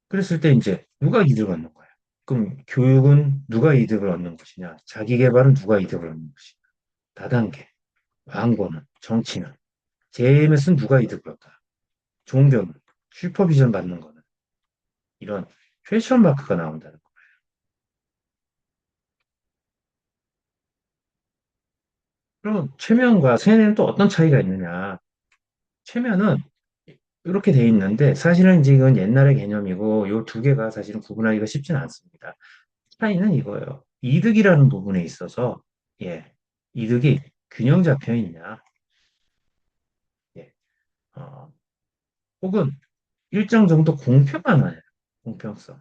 그랬을 때 이제 누가 이득을 얻는 거예요? 그럼 교육은 누가 이득을 얻는 것이냐? 자기 개발은 누가 이득을 얻는 것이냐? 다단계, 광고는, 정치는, JMS는 누가 이득을 얻다? 종교는, 슈퍼비전 받는 거는 이런 퀘션 마크가 나온다는 거. 그럼 최면과 세뇌는 또 어떤 차이가 있느냐? 최면은 이렇게 돼 있는데 사실은 지금 옛날의 개념이고 요 두 개가 사실은 구분하기가 쉽지는 않습니다. 차이는 이거예요. 이득이라는 부분에 있어서 이득이 균형 잡혀 있냐? 예, 어, 혹은 일정 정도 공평하나요? 공평성.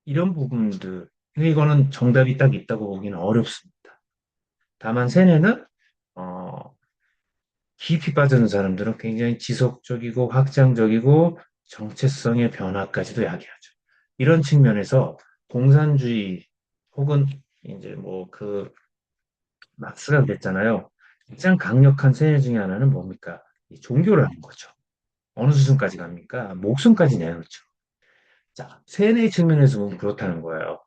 이런 부분들. 근데 이거는 정답이 딱 있다고 보기는 어렵습니다. 다만 세뇌는 어, 깊이 빠지는 사람들은 굉장히 지속적이고 확장적이고 정체성의 변화까지도 야기하죠. 이런 측면에서 공산주의 혹은 이제 뭐 그 막스가 그랬잖아요. 가장 강력한 세뇌 중에 하나는 뭡니까? 이 종교라는 거죠. 어느 수준까지 갑니까? 목숨까지 내놓죠. 자, 세뇌 측면에서 보면 그렇다는 거예요.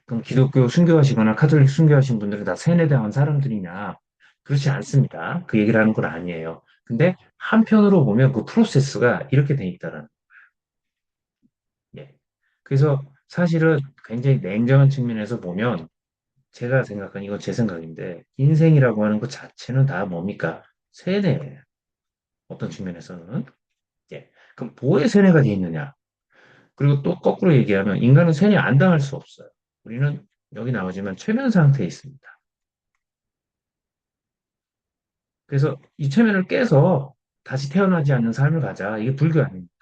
그럼 기독교 순교하시거나 카톨릭 순교하신 분들은 다 세뇌당한 사람들이냐? 그렇지 않습니다. 그 얘기를 하는 건 아니에요. 근데 한편으로 보면 그 프로세스가 이렇게 돼 있다는. 예. 그래서 사실은 굉장히 냉정한 측면에서 보면 제가 생각한 이건 제 생각인데 인생이라고 하는 것 자체는 다 뭡니까? 세뇌예요. 어떤 측면에서는. 그럼 뭐에 세뇌가 돼 있느냐? 그리고 또 거꾸로 얘기하면 인간은 세뇌 안 당할 수 없어요. 우리는 여기 나오지만 최면 상태에 있습니다. 그래서 이 최면을 깨서 다시 태어나지 않는 삶을 가자. 이게 불교 아닙니까?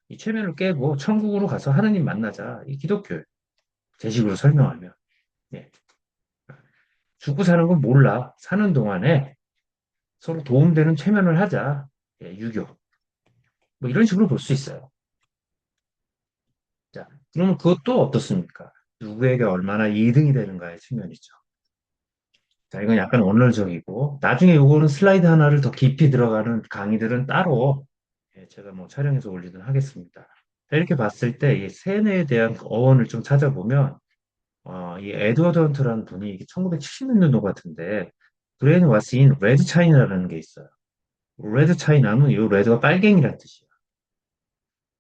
이 최면을 깨고 천국으로 가서 하느님 만나자. 이 기독교예요. 제 식으로 설명하면. 예. 죽고 사는 건 몰라. 사는 동안에 서로 도움되는 최면을 하자. 유교. 뭐 이런 식으로 볼 수 있어요. 자, 그러면 그것도 어떻습니까? 누구에게 얼마나 이등이 되는가의 측면이죠. 자, 이건 약간 원론적이고, 나중에 요거는 슬라이드 하나를 더 깊이 들어가는 강의들은 따로 제가 뭐 촬영해서 올리도록 하겠습니다. 자, 이렇게 봤을 때 이 세뇌에 대한 그 어원을 좀 찾아보면, 이 에드워드 헌트라는 분이 1970년도 같은데, 브레인 와스인 레드 차이나라는 게 있어요. 레드 차이나는 이 레드가 빨갱이란 뜻이에요.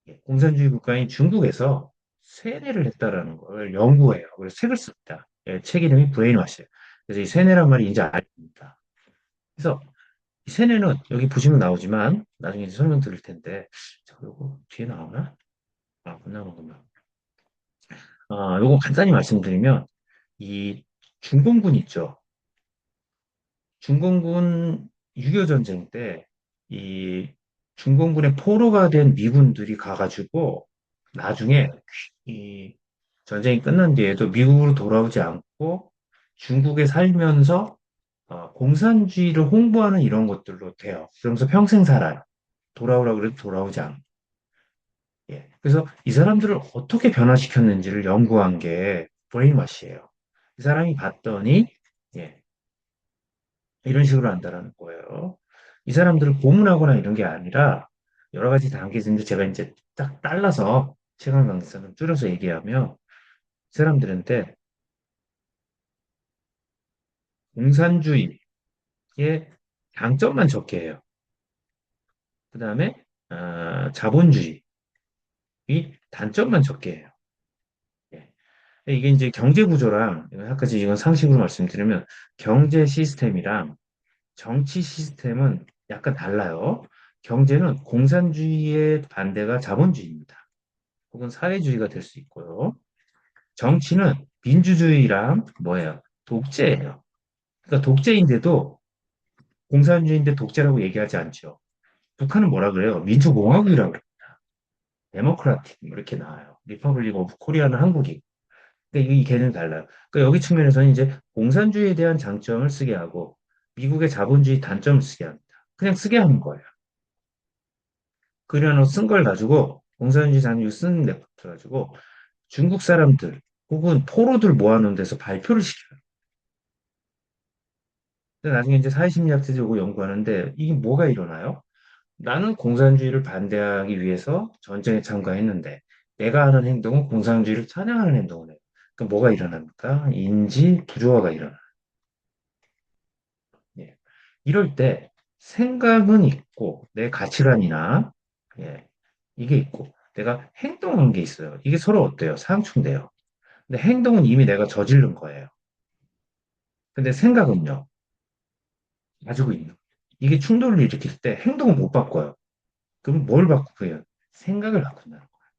예, 공산주의 국가인 중국에서 세뇌를 했다라는 걸 연구해요. 그래서 책을 씁니다. 예, 책 이름이 브레인와시예요. 그래서 이 세뇌란 말이 이제 알립니다. 그래서 이 세뇌는 여기 보시면 나오지만 나중에 이제 설명 드릴 텐데, 자, 요거 뒤에 나오나? 아, 못 나오는구나. 요거 간단히 말씀드리면 이 중공군 있죠. 중공군 6.25 전쟁 때 이 중공군의 포로가 된 미군들이 가가지고 나중에 이 전쟁이 끝난 뒤에도 미국으로 돌아오지 않고 중국에 살면서 공산주의를 홍보하는 이런 것들로 돼요. 그러면서 평생 살아요. 돌아오라고 그래도 돌아오지 않고. 예. 그래서 이 사람들을 어떻게 변화시켰는지를 연구한 게 브레인와시예요. 이 사람이 봤더니 예, 이런 식으로 한다라는 거예요. 이 사람들을 고문하거나 이런 게 아니라 여러 가지 단계인데 제가 이제 딱 잘라서 시간 강사는 줄여서 얘기하면 이 사람들한테 공산주의의 장점만 적게 해요. 그 다음에 자본주의 이 단점만 적게 해요. 예. 이게 이제 경제 구조랑 아까 이건 상식으로 말씀드리면 경제 시스템이랑 정치 시스템은 약간 달라요. 경제는 공산주의의 반대가 자본주의입니다. 혹은 사회주의가 될 수 있고요. 정치는 민주주의랑 뭐예요? 독재예요. 그러니까 독재인데도 공산주의인데 독재라고 얘기하지 않죠. 북한은 뭐라 그래요? 민주공화국이라고 그래요. 데모크라틱 이렇게 나와요. 리퍼블릭 오브 코리아는 한국이. 그러니까 이 개념이 달라요. 그러니까 여기 측면에서는 이제 공산주의에 대한 장점을 쓰게 하고 미국의 자본주의 단점을 쓰게 합니다. 그냥 쓰게 하는 거예요. 그려놓은 쓴 걸 가지고 공산주의 잔유 쓴 데 가지고 중국 사람들 혹은 포로들 모아놓은 데서 발표를 시켜요. 근데 나중에 이제 사회심리학자들이 오고 연구하는데 이게 뭐가 일어나요? 나는 공산주의를 반대하기 위해서 전쟁에 참가했는데 내가 하는 행동은 공산주의를 찬양하는 행동을 해요. 그럼 뭐가 일어납니까? 인지 부조화가 일어나요. 예. 이럴 때 생각은 있고 내 가치관이나 예, 이게 있고 내가 행동한 게 있어요. 이게 서로 어때요? 상충돼요. 근데 행동은 이미 내가 저지른 거예요. 근데 생각은요, 가지고 있는 거예요. 이게 충돌을 일으킬 때 행동은 못 바꿔요. 그럼 뭘 바꾸게요? 생각을 바꾼다는 거예요.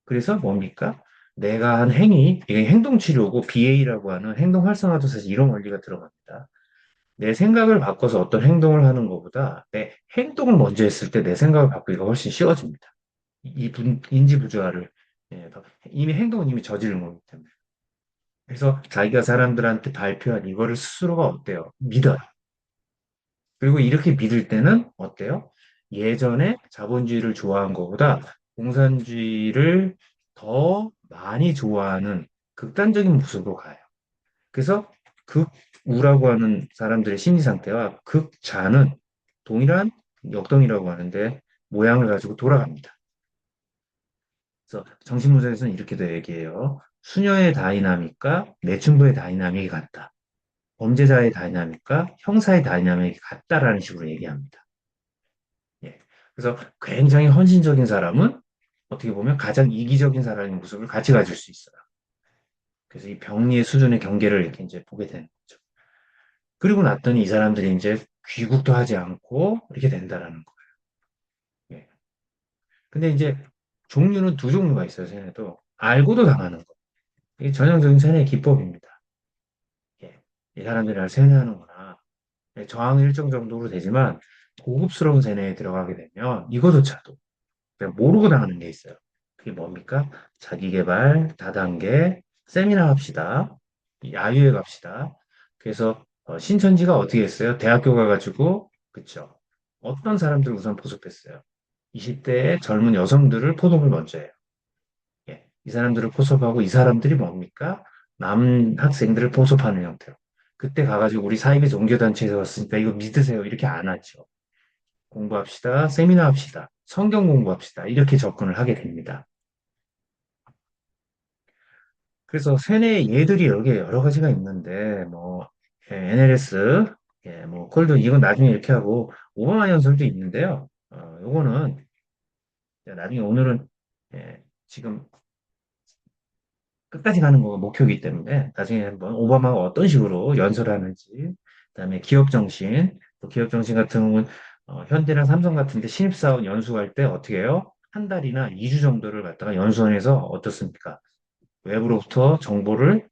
그래서 뭡니까? 내가 한 행위, 이게 행동치료고 BA라고 하는 행동 활성화도사에서 이런 원리가 들어갑니다. 내 생각을 바꿔서 어떤 행동을 하는 것보다 내 행동을 먼저 했을 때 내 생각을 바꾸기가 훨씬 쉬워집니다. 인지 부조화를 예, 이미 행동은 이미 저지른 거기 때문에. 그래서 자기가 사람들한테 발표한 이거를 스스로가 어때요? 믿어요. 그리고 이렇게 믿을 때는 어때요? 예전에 자본주의를 좋아한 것보다 공산주의를 더 많이 좋아하는 극단적인 모습으로 가요. 그래서 극우라고 하는 사람들의 심리 상태와 극좌는 동일한 역동이라고 하는데 모양을 가지고 돌아갑니다. 그래서 정신분석에서는 이렇게도 얘기해요. 수녀의 다이나믹과 매춘부의 다이나믹이 같다. 범죄자의 다이나믹과 형사의 다이나믹이 같다라는 식으로 얘기합니다. 예. 그래서 굉장히 헌신적인 사람은 어떻게 보면 가장 이기적인 사람의 모습을 같이 가질 수 있어요. 그래서 이 병리의 수준의 경계를 이렇게 이제 보게 되는 거죠. 그리고 났더니 이 사람들이 이제 귀국도 하지 않고 이렇게 된다라는 거예요. 예. 근데 이제 종류는 두 종류가 있어요, 세뇌도. 알고도 당하는 거. 이게 전형적인 세뇌의 기법입니다. 예. 이 사람들이 날 세뇌하는구나. 예, 저항은 일정 정도로 되지만 고급스러운 세뇌에 들어가게 되면 이거조차도 그냥 모르고 당하는 게 있어요. 그게 뭡니까? 자기계발, 다단계, 세미나 합시다. 야유회 갑시다. 그래서 신천지가 어떻게 했어요? 대학교 가가지고 그쵸? 어떤 사람들 우선 포섭했어요? 20대의 젊은 여성들을 포섭을 먼저 해요. 예. 이 사람들을 포섭하고 이 사람들이 뭡니까? 남 학생들을 포섭하는 형태로. 그때 가가지고 우리 사이비 종교단체에서 왔으니까 이거 믿으세요. 이렇게 안 하죠. 공부합시다. 세미나 합시다. 성경 공부합시다. 이렇게 접근을 하게 됩니다. 그래서 세뇌의 예들이 여러 가지가 있는데, 뭐, NLS, 예, 뭐, 콜드, 이건 나중에 이렇게 하고, 오버마 연설도 있는데요. 요거는, 나중에 오늘은, 예, 지금 끝까지 가는 거가 목표이기 때문에, 나중에 한번 오바마가 어떤 식으로 연설하는지, 그다음에 기업 정신, 또 기업 정신 같은 경우는, 현대나 삼성 같은데 신입사원 연수할 때 어떻게 해요? 한 달이나 2주 정도를 갖다가 연수원에서 어떻습니까? 외부로부터 정보를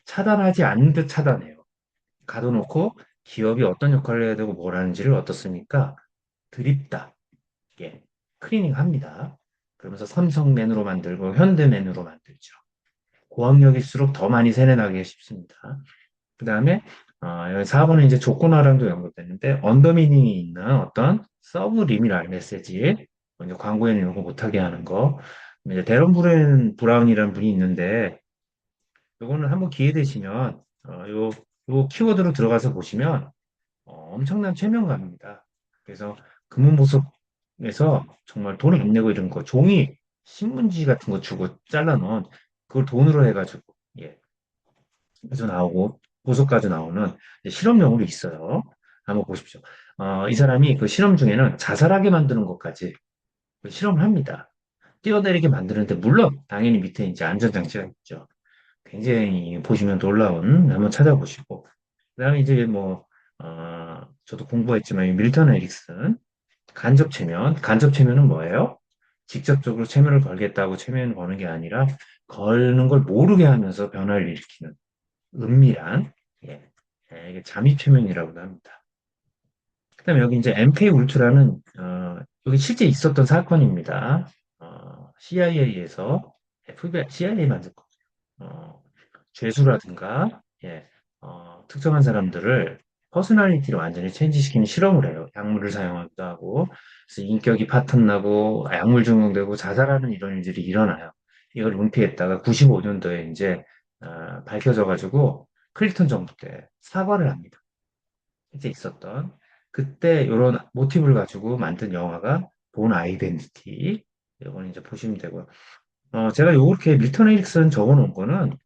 차단하지 않는 듯 차단해요. 가둬놓고 기업이 어떤 역할을 해야 되고 뭘 하는지를 어떻습니까? 드립다. 예. 클리닝 합니다. 그러면서 삼성맨으로 만들고 현대맨으로 만들죠. 고학력일수록 더 많이 세뇌나기 쉽습니다. 그 다음에 여기 4번은 이제 조건화랑도 연결되는데 언더미닝이 있는 어떤 서브리미널 메시지 먼저 광고에는 이런 거 못하게 하는 거 이제 데런 브라운이라는 분이 있는데 요거는 한번 기회 되시면 요 키워드로 들어가서 보시면 엄청난 최면감입니다. 그래서 금은보석에서 정말 돈을 안 내고 이런 거 종이 신문지 같은 거 주고 잘라놓은 그걸 돈으로 해가지고 예, 그래서 나오고 보석까지 나오는 실험용으로 있어요. 한번 보십시오. 이 사람이 그 실험 중에는 자살하게 만드는 것까지 그 실험을 합니다. 뛰어내리게 만드는데 물론 당연히 밑에 이제 안전장치가 있죠. 굉장히 보시면 놀라운 한번 찾아보시고 그다음에 이제 뭐 저도 공부했지만 이 밀턴 에릭슨 간접 체면은 뭐예요? 직접적으로 체면을 걸겠다고 체면을 거는 게 아니라 걸는 걸 모르게 하면서 변화를 일으키는 은밀한 예, 이게 잠입 최면이라고도 합니다. 그다음에 여기 이제 MK 울트라는 여기 실제 있었던 사건입니다. CIA에서 FBI, CIA 만든 거. 죄수라든가 예, 특정한 사람들을 퍼스널리티를 완전히 체인지시키는 실험을 해요. 약물을 사용하기도 하고 그래서 인격이 파탄나고 약물 중독되고 자살하는 이런 일들이 일어나요. 이걸 은폐했다가 95년도에 이제 밝혀져 가지고 클린턴 정부 때 사과를 합니다. 실제 있었던 그때 이런 모티브를 가지고 만든 영화가 본 아이덴티티 이건 이제 보시면 되고요. 제가 요렇게 밀턴 에릭슨 적어놓은 거는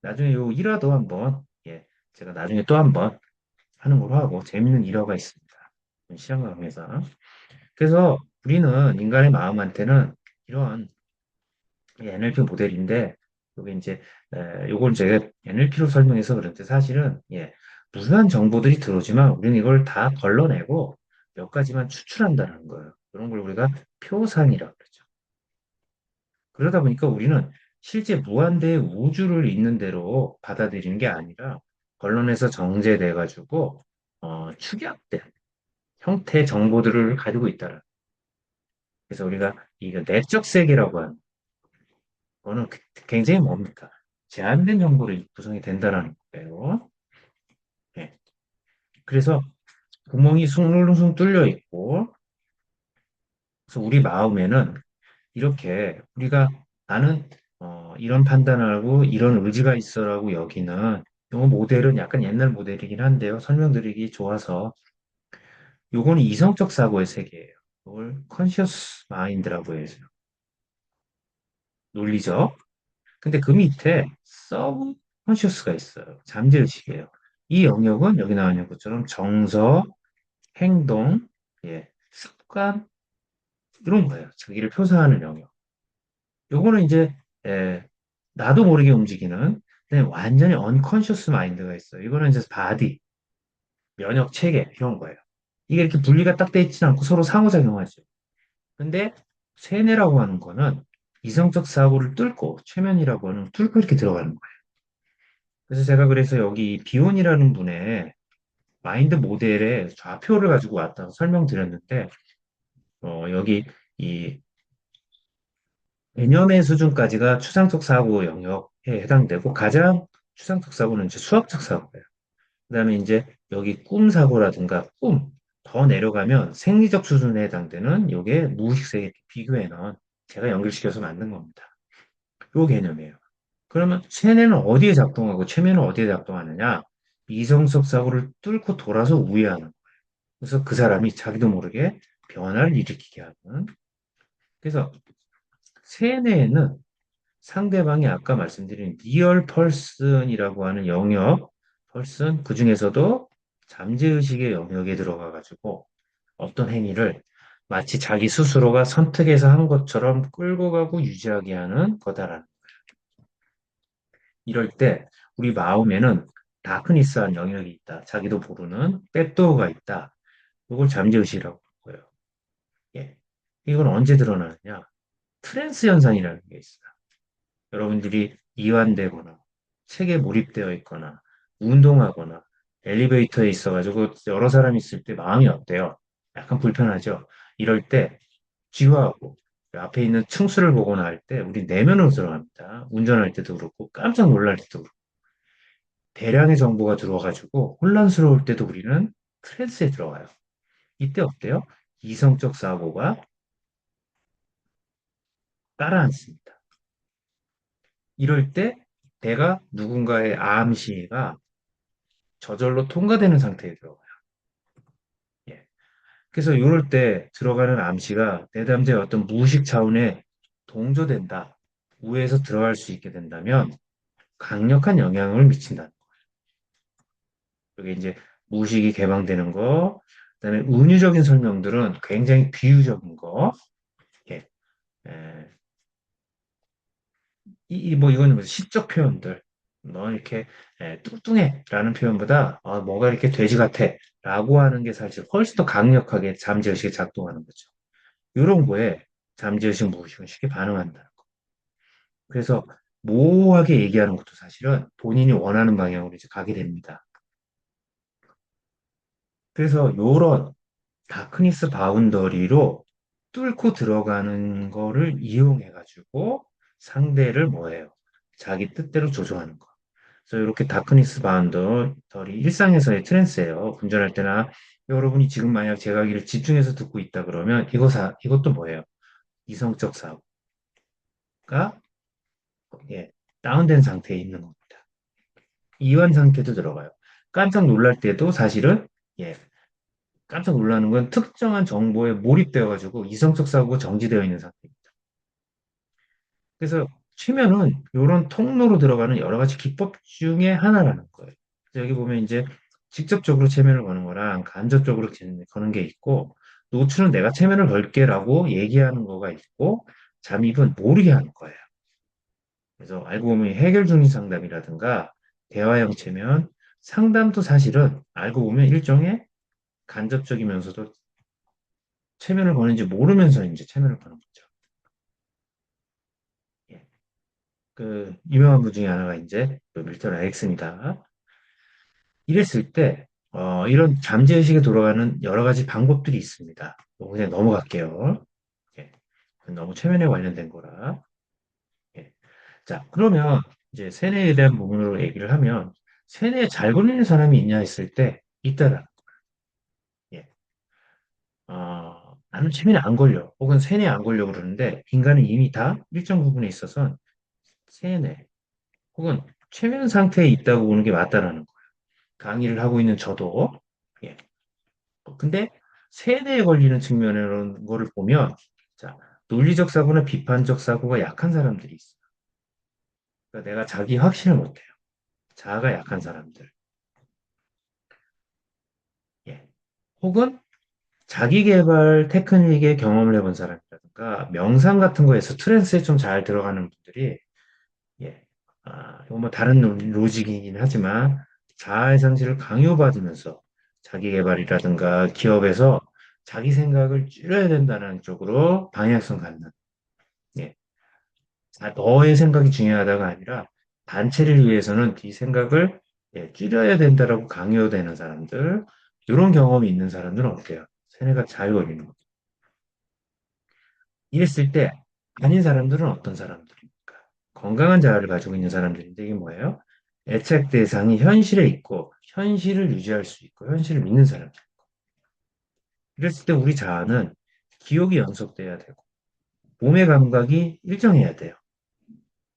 나중에 요 일화도 한번, 예, 제가 나중에 또 한번 하는 걸로 하고, 재밌는 일화가 있습니다. 시간강에서. 그래서 우리는 인간의 마음한테는 이런 NLP 모델인데, 요게 이제, 요걸 제가 NLP로 설명해서 그런데 사실은, 예, 무수한 정보들이 들어오지만 우리는 이걸 다 걸러내고 몇 가지만 추출한다는 거예요. 그런 걸 우리가 표상이라고 그러죠. 그러다 보니까 우리는 실제 무한대의 우주를 있는 대로 받아들이는 게 아니라 언론에서 정제돼 가지고 축약된 형태의 정보들을 가지고 있다는. 그래서 우리가 이거 내적 세계라고 하는 거는 굉장히 뭡니까? 제한된 정보로 구성이 된다는 거예요. 예. 그래서 구멍이 숭숭 뚫려 있고, 그래서 우리 마음에는 이렇게 우리가 나는 이런 판단을 하고 이런 의지가 있어라고 여기는 요 모델은 약간 옛날 모델이긴 한데요. 설명드리기 좋아서 요거는 이성적 사고의 세계예요. 이걸 컨시어스 마인드라고 해서 논리죠. 근데 그 밑에 서브 컨시어스가 있어요. 잠재의식이에요. 이 영역은 여기 나와 있는 것처럼 정서, 행동, 예, 습관 이런 거예요. 자기를 표사하는 영역. 요거는 이제 예, 나도 모르게 움직이는 근데 완전히 언컨셔스 마인드가 있어요. 이거는 이제 바디, 면역 체계 이런 거예요. 이게 이렇게 분리가 딱 돼 있지는 않고 서로 상호작용하죠. 근데 세뇌라고 하는 거는 이성적 사고를 뚫고 최면이라고 하는 뚫고 이렇게 들어가는 거예요. 그래서 제가 그래서 여기 비온이라는 분의 마인드 모델의 좌표를 가지고 왔다고 설명드렸는데 여기 이 개념의 수준까지가 추상적 사고 영역에 해당되고 가장 추상적 사고는 이제 수학적 사고예요. 그다음에 이제 여기 꿈 사고라든가 꿈 더 내려가면 생리적 수준에 해당되는 요게 무의식 세계 비교해는 제가 연결시켜서 만든 겁니다. 요 개념이에요. 그러면 세뇌는 어디에 작동하고 최면은 어디에 작동하느냐? 이성적 사고를 뚫고 돌아서 우회하는 거예요. 그래서 그 사람이 자기도 모르게 변화를 일으키게 하는. 그래서 세뇌는 상대방이 아까 말씀드린 리얼 펄슨이라고 하는 영역, 펄슨 그 중에서도 잠재의식의 영역에 들어가가지고 어떤 행위를 마치 자기 스스로가 선택해서 한 것처럼 끌고 가고 유지하게 하는 거다라는. 이럴 때 우리 마음에는 다크니스한 영역이 있다. 자기도 모르는 백도어가 있다. 이걸 잠재의식이라고 하고요. 예. 이건 언제 드러나느냐? 트랜스 현상이라는 게 있어요. 여러분들이 이완되거나 책에 몰입되어 있거나 운동하거나 엘리베이터에 있어가지고 여러 사람이 있을 때 마음이 어때요? 약간 불편하죠? 이럴 때 쥐와하고 앞에 있는 층수를 보거나 할 때 우리 내면으로 들어갑니다. 운전할 때도 그렇고 깜짝 놀랄 때도 그렇고 대량의 정보가 들어와가지고 혼란스러울 때도 우리는 트랜스에 들어가요. 이때 어때요? 이성적 사고가 따라앉습니다. 이럴 때 내가 누군가의 암시가 저절로 통과되는 상태에 들어가요. 예. 그래서 이럴 때 들어가는 암시가 내담자의 어떤 무의식 차원에 동조된다. 우에서 들어갈 수 있게 된다면 강력한 영향을 미친다. 그게 이제 무의식이 개방되는 거, 그다음에 은유적인 설명들은 굉장히 비유적인 거, 예, 에, 뭐 이거는 뭐 시적 표현들, 너 이렇게 뚱뚱해라는 표현보다 뭐가 이렇게 돼지 같아라고 하는 게 사실 훨씬 더 강력하게 잠재의식에 작동하는 거죠. 이런 거에 잠재의식, 무의식은 쉽게 반응한다는 거. 그래서 모호하게 얘기하는 것도 사실은 본인이 원하는 방향으로 이제 가게 됩니다. 그래서 이런 다크니스 바운더리로 뚫고 들어가는 거를 이용해 가지고 상대를 뭐예요? 자기 뜻대로 조종하는 거. 그래서 이렇게 다크니스 바운더리 일상에서의 트랜스예요. 운전할 때나 여러분이 지금 만약 제 강의를 집중해서 듣고 있다 그러면 이것도 뭐예요? 이성적 사고가 예, 다운된 상태에 있는 겁니다. 이완 상태도 들어가요. 깜짝 놀랄 때도 사실은 예, 깜짝 놀라는 건 특정한 정보에 몰입되어 가지고 이성적 사고가 정지되어 있는 상태입니다. 그래서 최면은 이런 통로로 들어가는 여러 가지 기법 중에 하나라는 거예요. 그래서 여기 보면 이제 직접적으로 체면을 거는 거랑 간접적으로 거는 게 있고 노출은 내가 체면을 걸게라고 얘기하는 거가 있고 잠입은 모르게 하는 거예요. 그래서 알고 보면 해결 중인 상담이라든가 대화형 체면, 상담도 사실은 알고 보면 일종의 간접적이면서도 체면을 거는지 모르면서 이제 체면을 거는 거죠. 예. 그 유명한 분 중에 하나가 이제 그 밀턴 에릭슨이다. 이랬을 때 이런 잠재의식에 돌아가는 여러 가지 방법들이 있습니다. 이거 그냥 넘어갈게요. 예. 그건 너무 체면에 관련된 거라. 예. 자, 그러면 이제 세뇌에 대한 부분으로 얘기를 하면 세뇌에 잘 걸리는 사람이 있냐 했을 때 있다라. 예. 나는 체면에 안 걸려. 혹은 세뇌에 안 걸려 그러는데 인간은 이미 다 일정 부분에 있어서 세뇌 혹은 최면 상태에 있다고 보는 게 맞다라는 거예요. 강의를 하고 있는 저도. 예. 근데 세뇌에 걸리는 측면이라는 거를 보면, 자, 논리적 사고나 비판적 사고가 약한 사람들이 있어요. 그러니까 내가 자기 확신을 못해요. 자아가 약한 사람들. 예. 혹은 자기 개발 테크닉에 경험을 해본 사람이라든가, 명상 같은 거에서 트랜스에 좀 잘 들어가는 분들이, 예. 이건 뭐 다른 로직이긴 하지만, 자아의 상실을 강요받으면서 자기 개발이라든가 기업에서 자기 생각을 줄여야 된다는 쪽으로 방향성 갖는, 예. 너의 생각이 중요하다가 아니라 단체를 위해서는 네 생각을 줄여야 된다라고 강요되는 사람들, 이런 경험이 있는 사람들은 어때요? 세뇌가 잘 걸리는 거죠. 이랬을 때 아닌 사람들은 어떤 사람들입니까? 건강한 자아를 가지고 있는 사람들인데 이게 뭐예요? 애착 대상이 현실에 있고 현실을 유지할 수 있고 현실을 믿는 사람들. 이랬을 때 우리 자아는 기억이 연속돼야 되고 몸의 감각이 일정해야 돼요.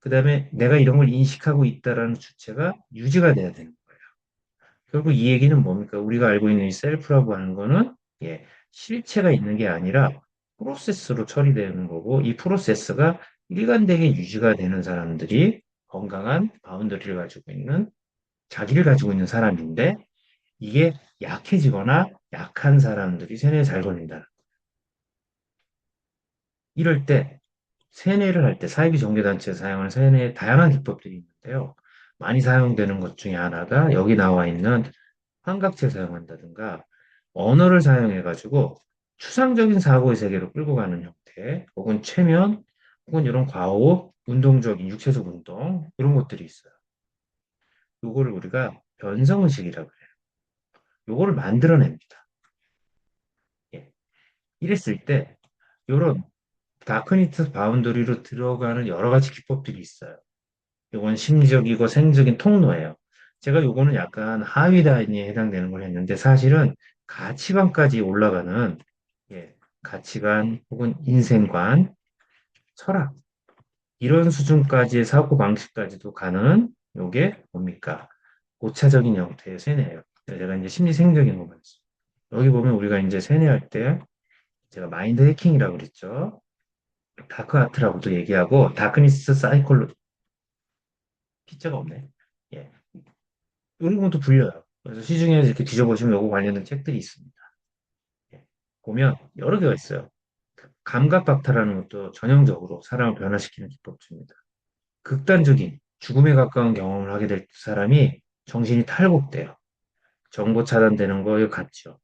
그다음에 내가 이런 걸 인식하고 있다라는 주체가 유지가 돼야 되는 거예요. 결국 이 얘기는 뭡니까? 우리가 알고 있는 이 셀프라고 하는 거는 실체가 있는 게 아니라 프로세스로 처리되는 거고 이 프로세스가 일관되게 유지가 되는 사람들이 건강한 바운더리를 가지고 있는 자기를 가지고 있는 사람인데 이게 약해지거나 약한 사람들이 세뇌에 잘 걸린다. 이럴 때 세뇌를 할 때 사이비 종교단체에서 사용하는 세뇌의 다양한 기법들이 있는데요. 많이 사용되는 것 중에 하나가 여기 나와 있는 환각체 사용한다든가 언어를 사용해가지고 추상적인 사고의 세계로 끌고 가는 형태, 혹은 최면, 혹은 이런 과호, 운동적인 육체적 운동 이런 것들이 있어요. 요거를 우리가 변성의식이라고 해요. 요거를 만들어냅니다. 예. 이랬을 때 요런 다크니트 바운더리로 들어가는 여러 가지 기법들이 있어요. 요건 심리적이고 생적인 통로예요. 제가 요거는 약간 하위 라인에 해당되는 걸 했는데 사실은 가치관까지 올라가는, 예, 가치관 혹은 인생관, 철학 이런 수준까지의 사고 방식까지도 가는 요게 뭡니까? 고차적인 형태의 세뇌예요. 제가 이제 심리 생적인 거 말했어요. 여기 보면 우리가 이제 세뇌할 때 제가 마인드 해킹이라고 그랬죠. 다크 아트라고도 얘기하고 다크니스 사이콜로 피자가 없네. 예. 이런 것도 불려요. 그래서 시중에 이렇게 뒤져보시면 요거 관련된 책들이 있습니다. 예. 보면 여러 개가 있어요. 감각박탈하는 것도 전형적으로 사람을 변화시키는 기법입니다. 극단적인 죽음에 가까운 경험을 하게 될 사람이 정신이 탈곡돼요. 정보 차단되는 거 이거 같죠.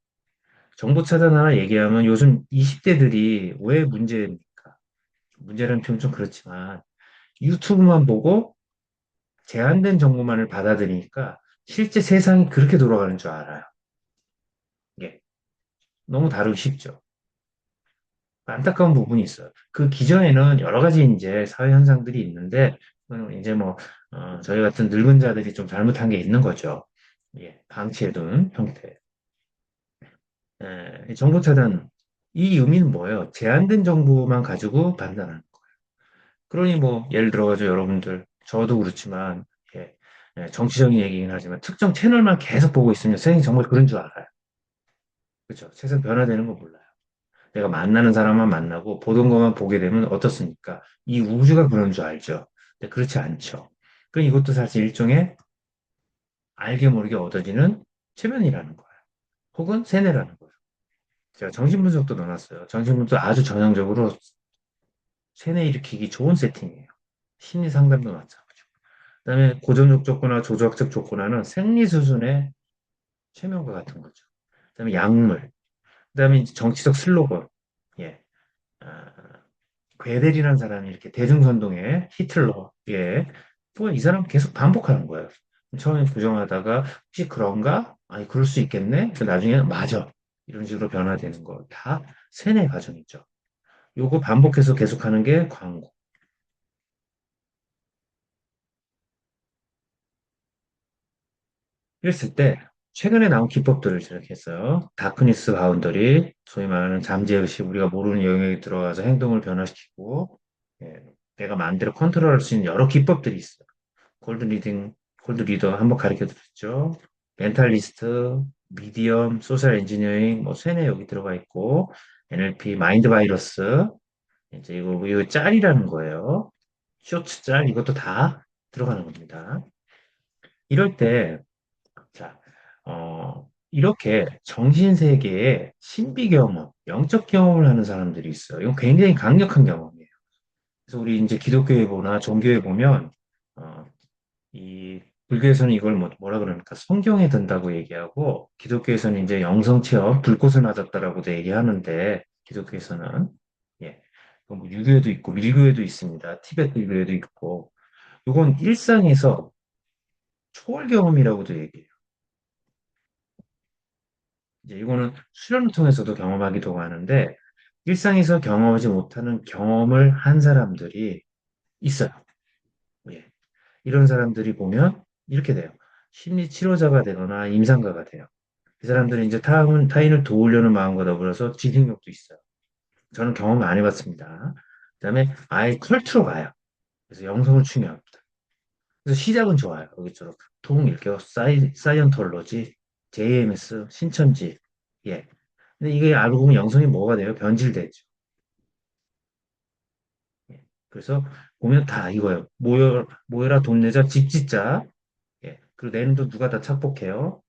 정보 차단 하나 얘기하면 요즘 20대들이 왜 문제입니까? 문제라는 표현 좀 그렇지만 유튜브만 보고 제한된 정보만을 받아들이니까 실제 세상이 그렇게 돌아가는 줄 알아요. 예. 너무 다루기 쉽죠. 안타까운 부분이 있어요. 그 기전에는 여러 가지 이제 사회 현상들이 있는데, 그거는 이제 뭐, 저희 같은 늙은 자들이 좀 잘못한 게 있는 거죠. 예, 방치해둔 형태. 정보 차단, 이 의미는 뭐예요? 제한된 정보만 가지고 판단하는 거. 그러니 뭐, 예를 들어가지고 여러분들, 저도 그렇지만, 예, 정치적인 얘기긴 하지만, 특정 채널만 계속 보고 있으면 세상이 정말 그런 줄 알아요. 그렇죠? 세상 변화되는 거 몰라요. 내가 만나는 사람만 만나고 보던 것만 보게 되면 어떻습니까? 이 우주가 그런 줄 알죠. 근데 그렇지 않죠. 그 이것도 사실 일종의 알게 모르게 얻어지는 체면이라는 거예요. 혹은 세뇌라는 거예요. 제가 정신분석도 넣어놨어요. 정신분석 아주 전형적으로 세뇌 일으키기 좋은 세팅이에요. 심리 상담도 마찬가지고. 그다음에 고전적 조건화, 조조학적 조건화는 생리 수준의 최면과 같은 거죠. 그다음에 약물, 그다음에 이제 정치적 슬로건, 예, 아, 괴델이라는 사람이 이렇게 대중선동에 히틀러, 예, 이 사람 계속 반복하는 거예요. 처음에 부정하다가 혹시 그런가? 아니 그럴 수 있겠네. 그 나중에는 맞아. 이런 식으로 변화되는 거 다 세뇌 과정이죠. 요거 반복해서 계속하는 게 광고. 이랬을 때 최근에 나온 기법들을 이렇게 했어요. 다크니스 바운더리, 소위 말하는 잠재의식, 우리가 모르는 영역에 들어가서 행동을 변화시키고, 예, 내가 마음대로 컨트롤할 수 있는 여러 기법들이 있어요. 골드 리딩, 골드 리더 한번 가르쳐 드렸죠. 멘탈리스트, 미디엄, 소셜 엔지니어링, 뭐 세뇌 여기 들어가 있고, NLP, 마인드 바이러스, 이제 이거 짤이라는 거예요. 쇼츠 짤 이것도 다 들어가는 겁니다. 이럴 때, 자, 이렇게 정신 세계에 신비 경험, 영적 경험을 하는 사람들이 있어요. 이건 굉장히 강력한 경험이에요. 그래서 우리 이제 기독교에 보나 종교에 보면 어, 이 불교에서는 이걸 뭐라 그러니까 성경에 든다고 얘기하고 기독교에서는 이제 영성 체험, 불꽃을 맞았다라고도 얘기하는데 기독교에서는 예, 뭐 유교에도 있고 밀교에도 있습니다. 티베트 유교에도 있고 이건 일상에서 초월 경험이라고도 얘기해요. 이제 이거는 수련을 통해서도 경험하기도 하는데 일상에서 경험하지 못하는 경험을 한 사람들이 있어요. 예. 이런 사람들이 보면 이렇게 돼요. 심리 치료자가 되거나 임상가가 돼요. 이 사람들은 이제 타인을 도우려는 마음과 더불어서 지속력도 있어요. 저는 경험 안 해봤습니다. 그다음에 아예 컬트로 가요. 그래서 영성을 중요합니다. 그래서 시작은 좋아요. 여기처럼 통일교, 사이언톨로지, JMS, 신천지. 예. 근데 이게 알고 보면 영성이 뭐가 돼요? 변질되죠. 예. 그래서 보면 다 이거예요. 모여라 돈 내자 집 짓자. 예. 그리고 내는 돈 누가 다 착복해요.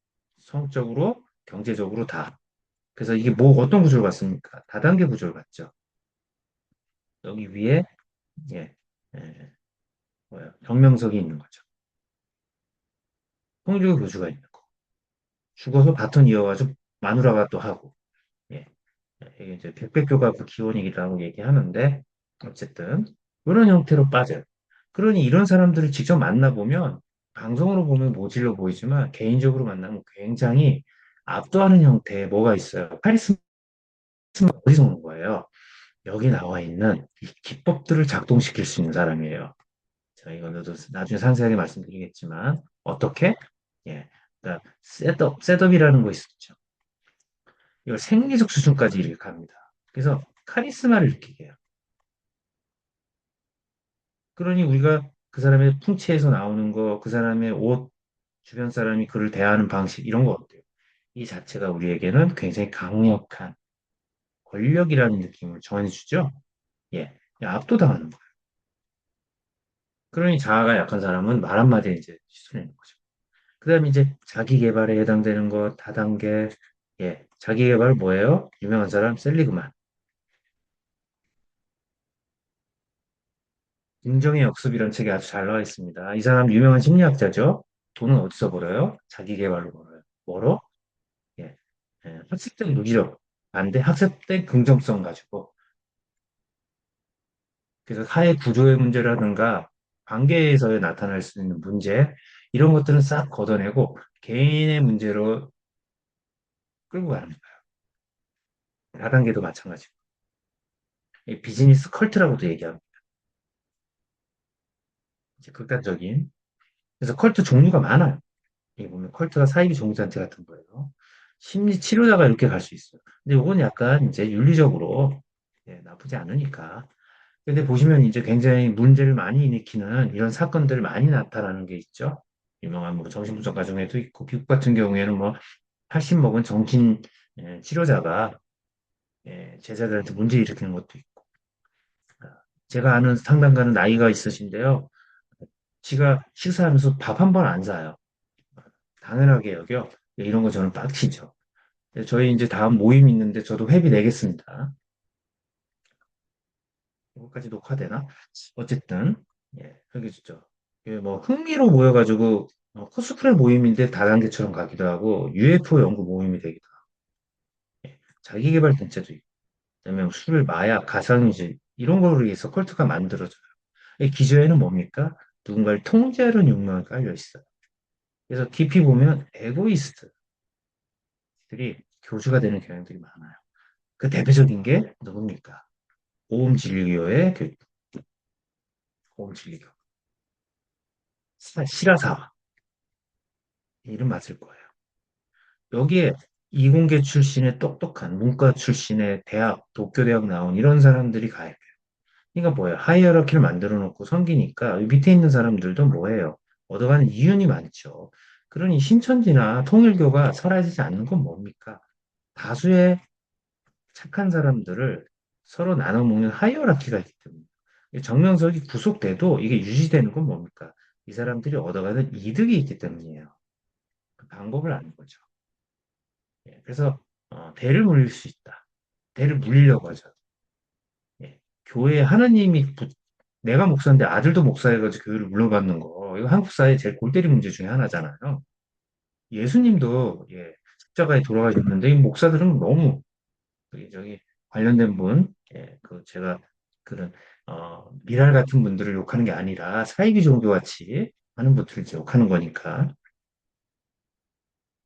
성적으로, 경제적으로 다. 그래서 이게 뭐 어떤 구조를 갖습니까? 다단계 구조를 갖죠. 여기 위에 예, 예, 뭐야, 경명석이 있는 거죠. 통일교 교주가 있는 거. 죽어서 바톤 이어가지고 마누라가 또 하고. 예. 이게 이제 백백교가 그 기원이기도 하고 얘기하는데 어쨌든 그런 형태로 빠져요. 그러니 이런 사람들을 직접 만나보면 방송으로 보면 모질러 보이지만 개인적으로 만나면 굉장히 압도하는 형태의 뭐가 있어요. 카리스마 어디서 오는 거예요? 여기 나와 있는 이 기법들을 작동시킬 수 있는 사람이에요. 제가 이거도 나중에 상세하게 말씀드리겠지만 어떻게? 예, 그러니까 셋업이라는 거 있었죠. 이걸 생리적 수준까지 이렇게 갑니다. 그래서 카리스마를 느끼게 해요. 그러니 우리가 그 사람의 풍채에서 나오는 거, 그 사람의 옷, 주변 사람이 그를 대하는 방식 이런 거 어때요? 이 자체가 우리에게는 굉장히 강력한 권력이라는 느낌을 전해주죠. 예, 압도당하는 거예요. 그러니 자아가 약한 사람은 말 한마디에 이제 시달리는 거죠. 그다음에 이제 자기 개발에 해당되는 거 다단계 예 자기 개발 뭐예요? 유명한 사람 셀리그만 긍정의 역습이라는 책이 아주 잘 나와 있습니다. 이 사람 유명한 심리학자죠. 돈은 어디서 벌어요? 자기 개발로 벌어요. 뭐로? 예, 학습된 무기력 반대 학습된 긍정성 가지고 그래서 사회 구조의 문제라든가 관계에서 나타날 수 있는 문제 이런 것들은 싹 걷어내고 개인의 문제로 끌고 가는 거예요. 다단계도 마찬가지고 이 비즈니스 컬트라고도 얘기합니다. 이제 극단적인. 그래서 컬트 종류가 많아요. 여기 보면 컬트가 사이비 종교단체 같은 거예요. 심리 치료자가 이렇게 갈 수 있어요. 근데 이건 약간 이제 윤리적으로 예, 나쁘지 않으니까. 근데 보시면 이제 굉장히 문제를 많이 일으키는 이런 사건들 많이 나타나는 게 있죠. 유명한 뭐 정신분석 가정에도 있고 미국 같은 경우에는 뭐 80 먹은 정신 치료자가 제자들한테 문제 일으키는 것도 있고. 제가 아는 상담가는 나이가 있으신데요. 지가 식사하면서 밥 한 번 안 사요. 당연하게 여겨. 이런 거 저는 빡치죠. 저희 이제 다음 모임 있는데 저도 회비 내겠습니다. 이거까지 녹화되나? 어쨌든, 예, 여기 진짜. 예, 뭐, 흥미로 모여가지고, 코스프레 모임인데 다단계처럼 가기도 하고, UFO 연구 모임이 되기도 하고, 자기계발 단체도 있고, 그다음에 술, 마약, 가상유지, 이런 거로 위해서 컬트가 만들어져요. 이 기저에는 뭡니까? 누군가를 통제하려는 욕망이 깔려 있어요. 그래서 깊이 보면 에고이스트들이 교주가 되는 경향들이 많아요. 그 대표적인 게 누굽니까? 오음진리교의 오음진리교. 시라사와 이름 맞을 거예요. 여기에 이공계 출신의 똑똑한 문과 출신의 대학, 도쿄대학 나온 이런 사람들이 가입해요. 그러니까 뭐예요? 하이어라키를 만들어 놓고 섬기니까 밑에 있는 사람들도 뭐예요? 얻어가는 이윤이 많죠. 그러니 신천지나 통일교가 사라지지 않는 건 뭡니까? 다수의 착한 사람들을 서로 나눠 먹는 하이어라키가 있기 때문에. 정명석이 구속돼도 이게 유지되는 건 뭡니까? 이 사람들이 얻어가는 이득이 있기 때문이에요. 그 방법을 아는 거죠. 예, 그래서 대를 물릴 수 있다. 대를 물리려고 하죠. 예, 교회 하나님이 내가 목사인데 아들도 목사해가지고 교회를 물러받는 거 이거 한국 사회 제일 골때리 문제 중에 하나잖아요. 예수님도 십자가에 돌아가셨는데 이 목사들은 너무 저기 관련된 분, 그 제가 그런 미랄 같은 분들을 욕하는 게 아니라 사이비 종교 같이 하는 분들을 이제 욕하는 거니까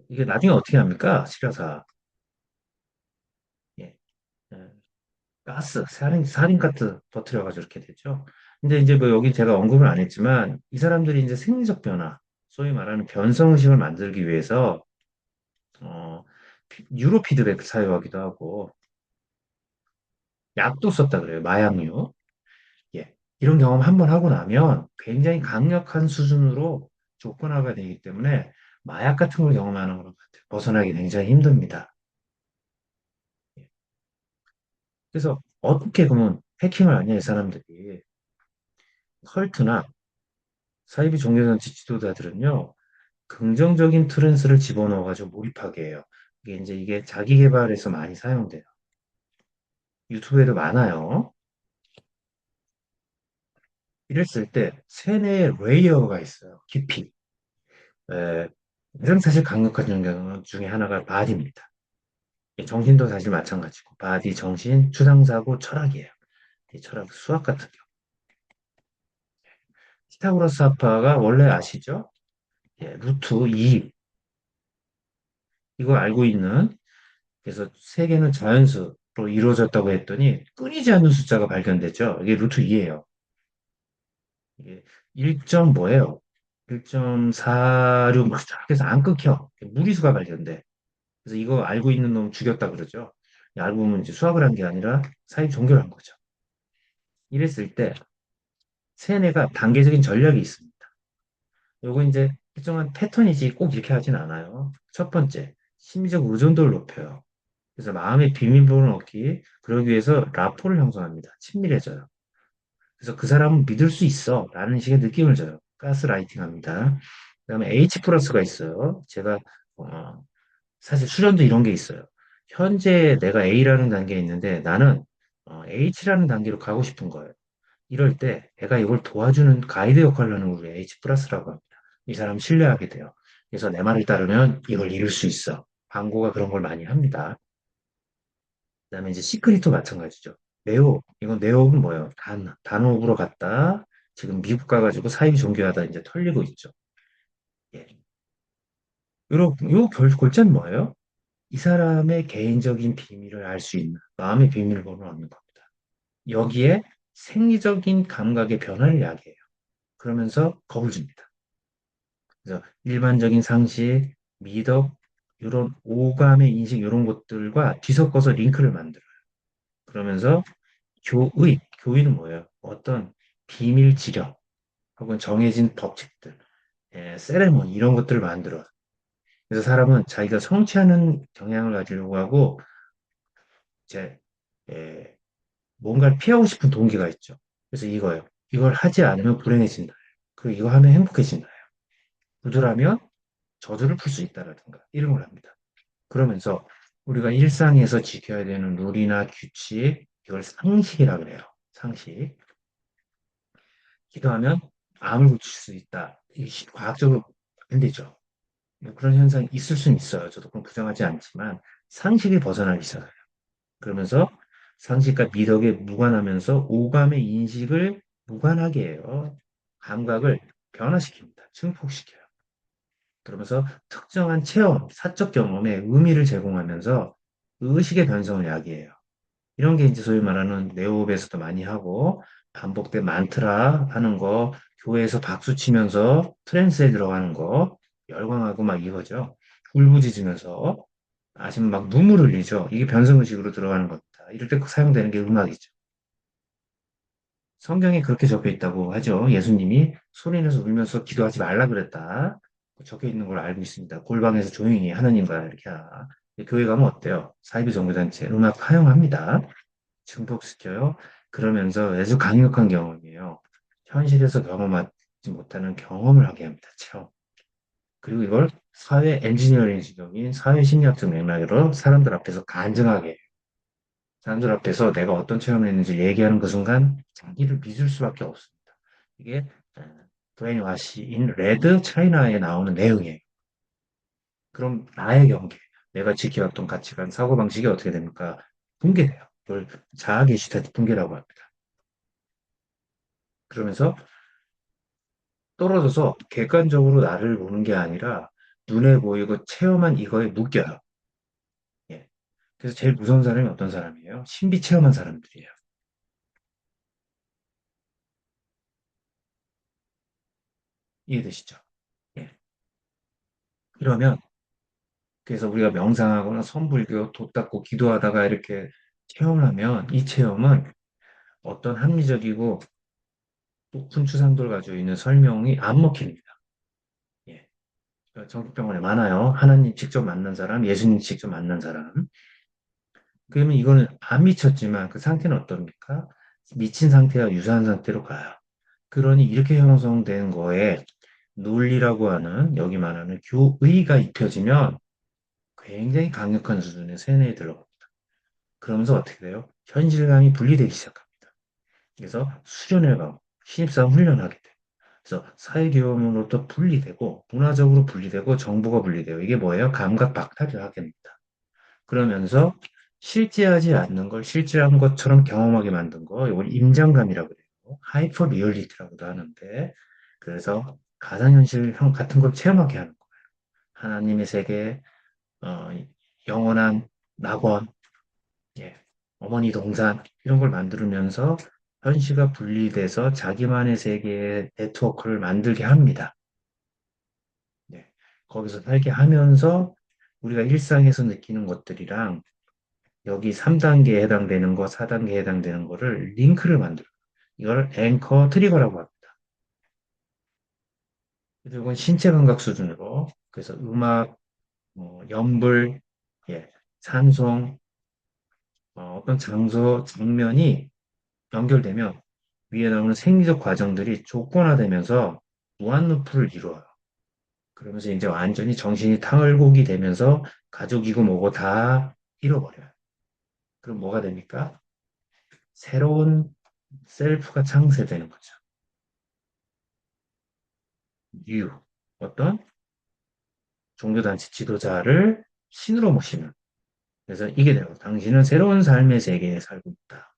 이게 나중에 어떻게 합니까? 실화사 예, 예, 가스 살인가스 터트려가지고 이렇게 되죠. 근데 이제 뭐 여기 제가 언급을 안 했지만 이 사람들이 이제 생리적 변화, 소위 말하는 변성의식을 만들기 위해서 어, 유로 피드백 사용하기도 하고 약도 썼다 그래요. 마약류. 예. 이런 경험 한 번 하고 나면 굉장히 강력한 수준으로 접근하게 되기 때문에 마약 같은 걸 경험하는 것 같아요. 벗어나기 굉장히 힘듭니다. 예. 그래서 어떻게 그러면 해킹을 하냐, 이 사람들이. 컬트나 사이비 종교단체 지도자들은요, 긍정적인 트랜스를 집어넣어가지고 몰입하게 해요. 이게 자기 개발에서 많이 사용돼요. 유튜브에도 많아요. 이랬을 때 세뇌의 레이어가 있어요. 깊이. 에, 가장 사실 강력한 영역 중에 하나가 바디입니다. 정신도 사실 마찬가지고 바디, 정신, 추상사고, 철학이에요. 이 철학, 수학 같은 경우. 피타고라스 합파가 원래 아시죠? 루트 2 이거 알고 있는 그래서 세계는 자연수로 이루어졌다고 했더니 끊이지 않는 숫자가 발견됐죠. 이게 루트 2예요. 이게 1점 뭐예요? 1.46 막 해서 안 끊겨. 무리수가 발견돼. 그래서 이거 알고 있는 놈 죽였다 그러죠. 알고 보면 이제 수학을 한 게 아니라 사회 종교를 한 거죠. 이랬을 때 세뇌가 단계적인 전략이 있습니다. 요거 이제 특정한 패턴이지 꼭 이렇게 하진 않아요. 첫 번째, 심리적 의존도를 높여요. 그래서 마음의 비밀번호를 얻기, 그러기 위해서 라포를 형성합니다. 친밀해져요. 그래서 그 사람은 믿을 수 있어. 라는 식의 느낌을 줘요. 가스라이팅 합니다. 그다음에 H 플러스가 있어요. 제가, 사실 수련도 이런 게 있어요. 현재 내가 A라는 단계에 있는데 나는 H라는 단계로 가고 싶은 거예요. 이럴 때 애가 이걸 도와주는 가이드 역할을 하는 걸 H 플러스라고 합니다. 이 사람 신뢰하게 돼요. 그래서 내 말을 따르면 이걸 이룰 수 있어. 광고가 그런 걸 많이 합니다. 그다음에 이제 시크릿도 마찬가지죠. 네오, 이건 네오는 뭐예요? 단호흡으로 갔다. 지금 미국 가가지고 사이비 종교하다 이제 털리고 있죠. 예. 골자는 뭐예요? 이 사람의 개인적인 비밀을 알 수 있는 마음의 비밀번호를 얻는 겁니다. 여기에 생리적인 감각의 변화를 야기해요. 그러면서 겁을 줍니다. 그래서 일반적인 상식, 미덕, 이런 오감의 인식 이런 것들과 뒤섞어서 링크를 만들어요. 그러면서 교의는 뭐예요? 어떤 비밀 지령 혹은 정해진 법칙들, 세레모니 이런 것들을 만들어. 그래서 사람은 자기가 성취하는 경향을 가지려고 하고 이제 예, 뭔가를 피하고 싶은 동기가 있죠. 그래서 이거예요. 이걸 하지 않으면 불행해진다. 그리고 이거 하면 행복해진다. 부도라면 저주를 풀 수 있다라든가 이런 걸 합니다. 그러면서 우리가 일상에서 지켜야 되는 룰이나 규칙, 이걸 상식이라 그래요. 상식. 기도하면 암을 고칠 수 있다. 이게 과학적으로 안 되죠. 그런 현상이 있을 수는 있어요. 저도 그건 부정하지 않지만 상식이 벗어나 있어요. 그러면서 상식과 미덕에 무관하면서 오감의 인식을 무관하게 해요. 감각을 변화시킵니다. 증폭시켜요. 그러면서 특정한 체험, 사적 경험에 의미를 제공하면서 의식의 변성을 야기해요. 이런 게 이제 소위 말하는 네오업에서도 많이 하고 반복된 만트라 하는 거, 교회에서 박수 치면서 트랜스에 들어가는 거, 열광하고 막 이거죠. 울부짖으면서 아시면 막 눈물 흘리죠. 이게 변성의식으로 들어가는 겁니다. 이럴 때 사용되는 게 음악이죠. 성경에 그렇게 적혀 있다고 하죠. 예수님이 소리내서 울면서 기도하지 말라 그랬다. 적혀 있는 걸로 알고 있습니다. 골방에서 조용히 하나님과 이렇게 하라. 교회 가면 어때요? 사이비 종교단체 음악 사용합니다. 증폭시켜요. 그러면서 아주 강력한 경험이에요. 현실에서 경험하지 못하는 경험을 하게 합니다. 체험. 그리고 이걸 사회 엔지니어링적인 사회 심리학적 맥락으로 사람들 앞에서 간증하게 해요. 사람들 앞에서 내가 어떤 체험을 했는지 얘기하는 그 순간 자기를 믿을 수밖에 없습니다. 이게 브레인와시인 레드 차이나에 나오는 내용이에요. 그럼 나의 경계, 내가 지켜왔던 가치관, 사고방식이 어떻게 됩니까? 붕괴돼요. 그걸 자아 게슈탈트 붕괴라고 합니다. 그러면서 떨어져서 객관적으로 나를 보는 게 아니라 눈에 보이고 체험한 이거에 묶여요. 예. 그래서 제일 무서운 사람이 어떤 사람이에요? 신비 체험한 사람들이에요. 이해되시죠? 예. 그러면 그래서 우리가 명상하거나 선불교, 돛 닦고 기도하다가 이렇게 체험을 하면 이 체험은 어떤 합리적이고 높은 추상도를 가지고 있는 설명이 안 먹힙니다. 예. 정신병원에 많아요. 하나님 직접 만난 사람, 예수님 직접 만난 사람. 그러면 이거는 안 미쳤지만 그 상태는 어떻습니까? 미친 상태와 유사한 상태로 가요. 그러니 이렇게 형성된 거에 논리라고 하는 여기 말하는 교의가 입혀지면 굉장히 강력한 수준의 세뇌에 들어갑니다. 그러면서 어떻게 돼요? 현실감이 분리되기 시작합니다. 그래서 수련회 가고 신입사원 훈련하게 돼요. 그래서 사회교육으로부터 분리되고 문화적으로 분리되고 정보가 분리돼요. 이게 뭐예요? 감각 박탈을 하게 됩니다. 그러면서 실제하지 않는 걸 실제한 것처럼 경험하게 만든 거, 이걸 임장감이라고 그래요. 하이퍼 리얼리티라고도 하는데, 그래서 가상현실 형 같은 걸 체험하게 하는 거예요. 하나님의 세계, 어, 영원한 낙원, 예, 어머니 동산 이런 걸 만들면서 현실과 분리돼서 자기만의 세계의 네트워크를 만들게 합니다. 예, 거기서 살게 하면서 우리가 일상에서 느끼는 것들이랑 여기 3단계에 해당되는 거, 4단계에 해당되는 거를 링크를 만들어요. 이걸 앵커 트리거라고 합니다. 그래서 이건 신체 감각 수준으로 그래서 음악, 연불, 예, 찬송, 어떤 장소, 장면이 연결되면 위에 나오는 생리적 과정들이 조건화되면서 무한루프를 이루어요. 그러면서 이제 완전히 정신이 탕을곡이 되면서 가족이고 뭐고 다 잃어버려요. 그럼 뭐가 됩니까? 새로운 셀프가 창세되는 거죠. 유, 어떤 종교단체 지도자를 신으로 모시는. 그래서 이게 돼요. 당신은 새로운 삶의 세계에 살고 있다.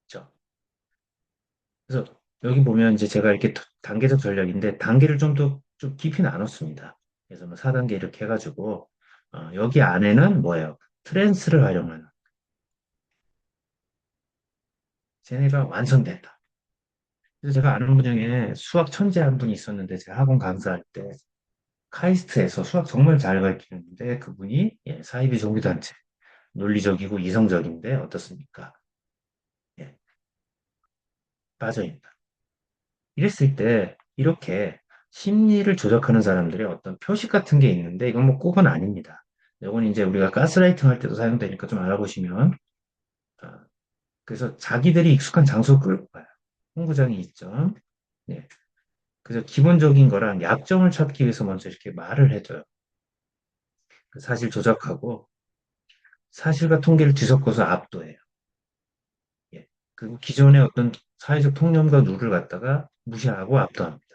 그렇죠? 그래서 여기 보면 이제 제가 이렇게 단계적 전략인데 단계를 좀 더 좀 깊이 나눴습니다. 그래서 뭐 4단계 이렇게 해가지고 여기 안에는 뭐예요? 트랜스를 활용하는 쟤네가 완성된다. 그래서 제가 아는 분 중에 수학 천재 한 분이 있었는데 제가 학원 강사할 때 카이스트에서 수학 정말 잘 가르치는데 그분이 사이비 종교단체 논리적이고 이성적인데 어떻습니까? 예, 빠져있다. 이랬을 때 이렇게 심리를 조작하는 사람들의 어떤 표식 같은 게 있는데 이건 뭐 꼭은 아닙니다. 이건 이제 우리가 가스라이팅 할 때도 사용되니까 좀 알아보시면 아, 그래서 자기들이 익숙한 장소를 끌고 가요. 홍구장이 있죠. 예. 그래서 기본적인 거랑 약점을 찾기 위해서 먼저 이렇게 말을 해줘요. 그 사실 조작하고 사실과 통계를 뒤섞어서 압도해요. 예. 그리고 기존의 어떤 사회적 통념과 룰을 갖다가 무시하고 압도합니다.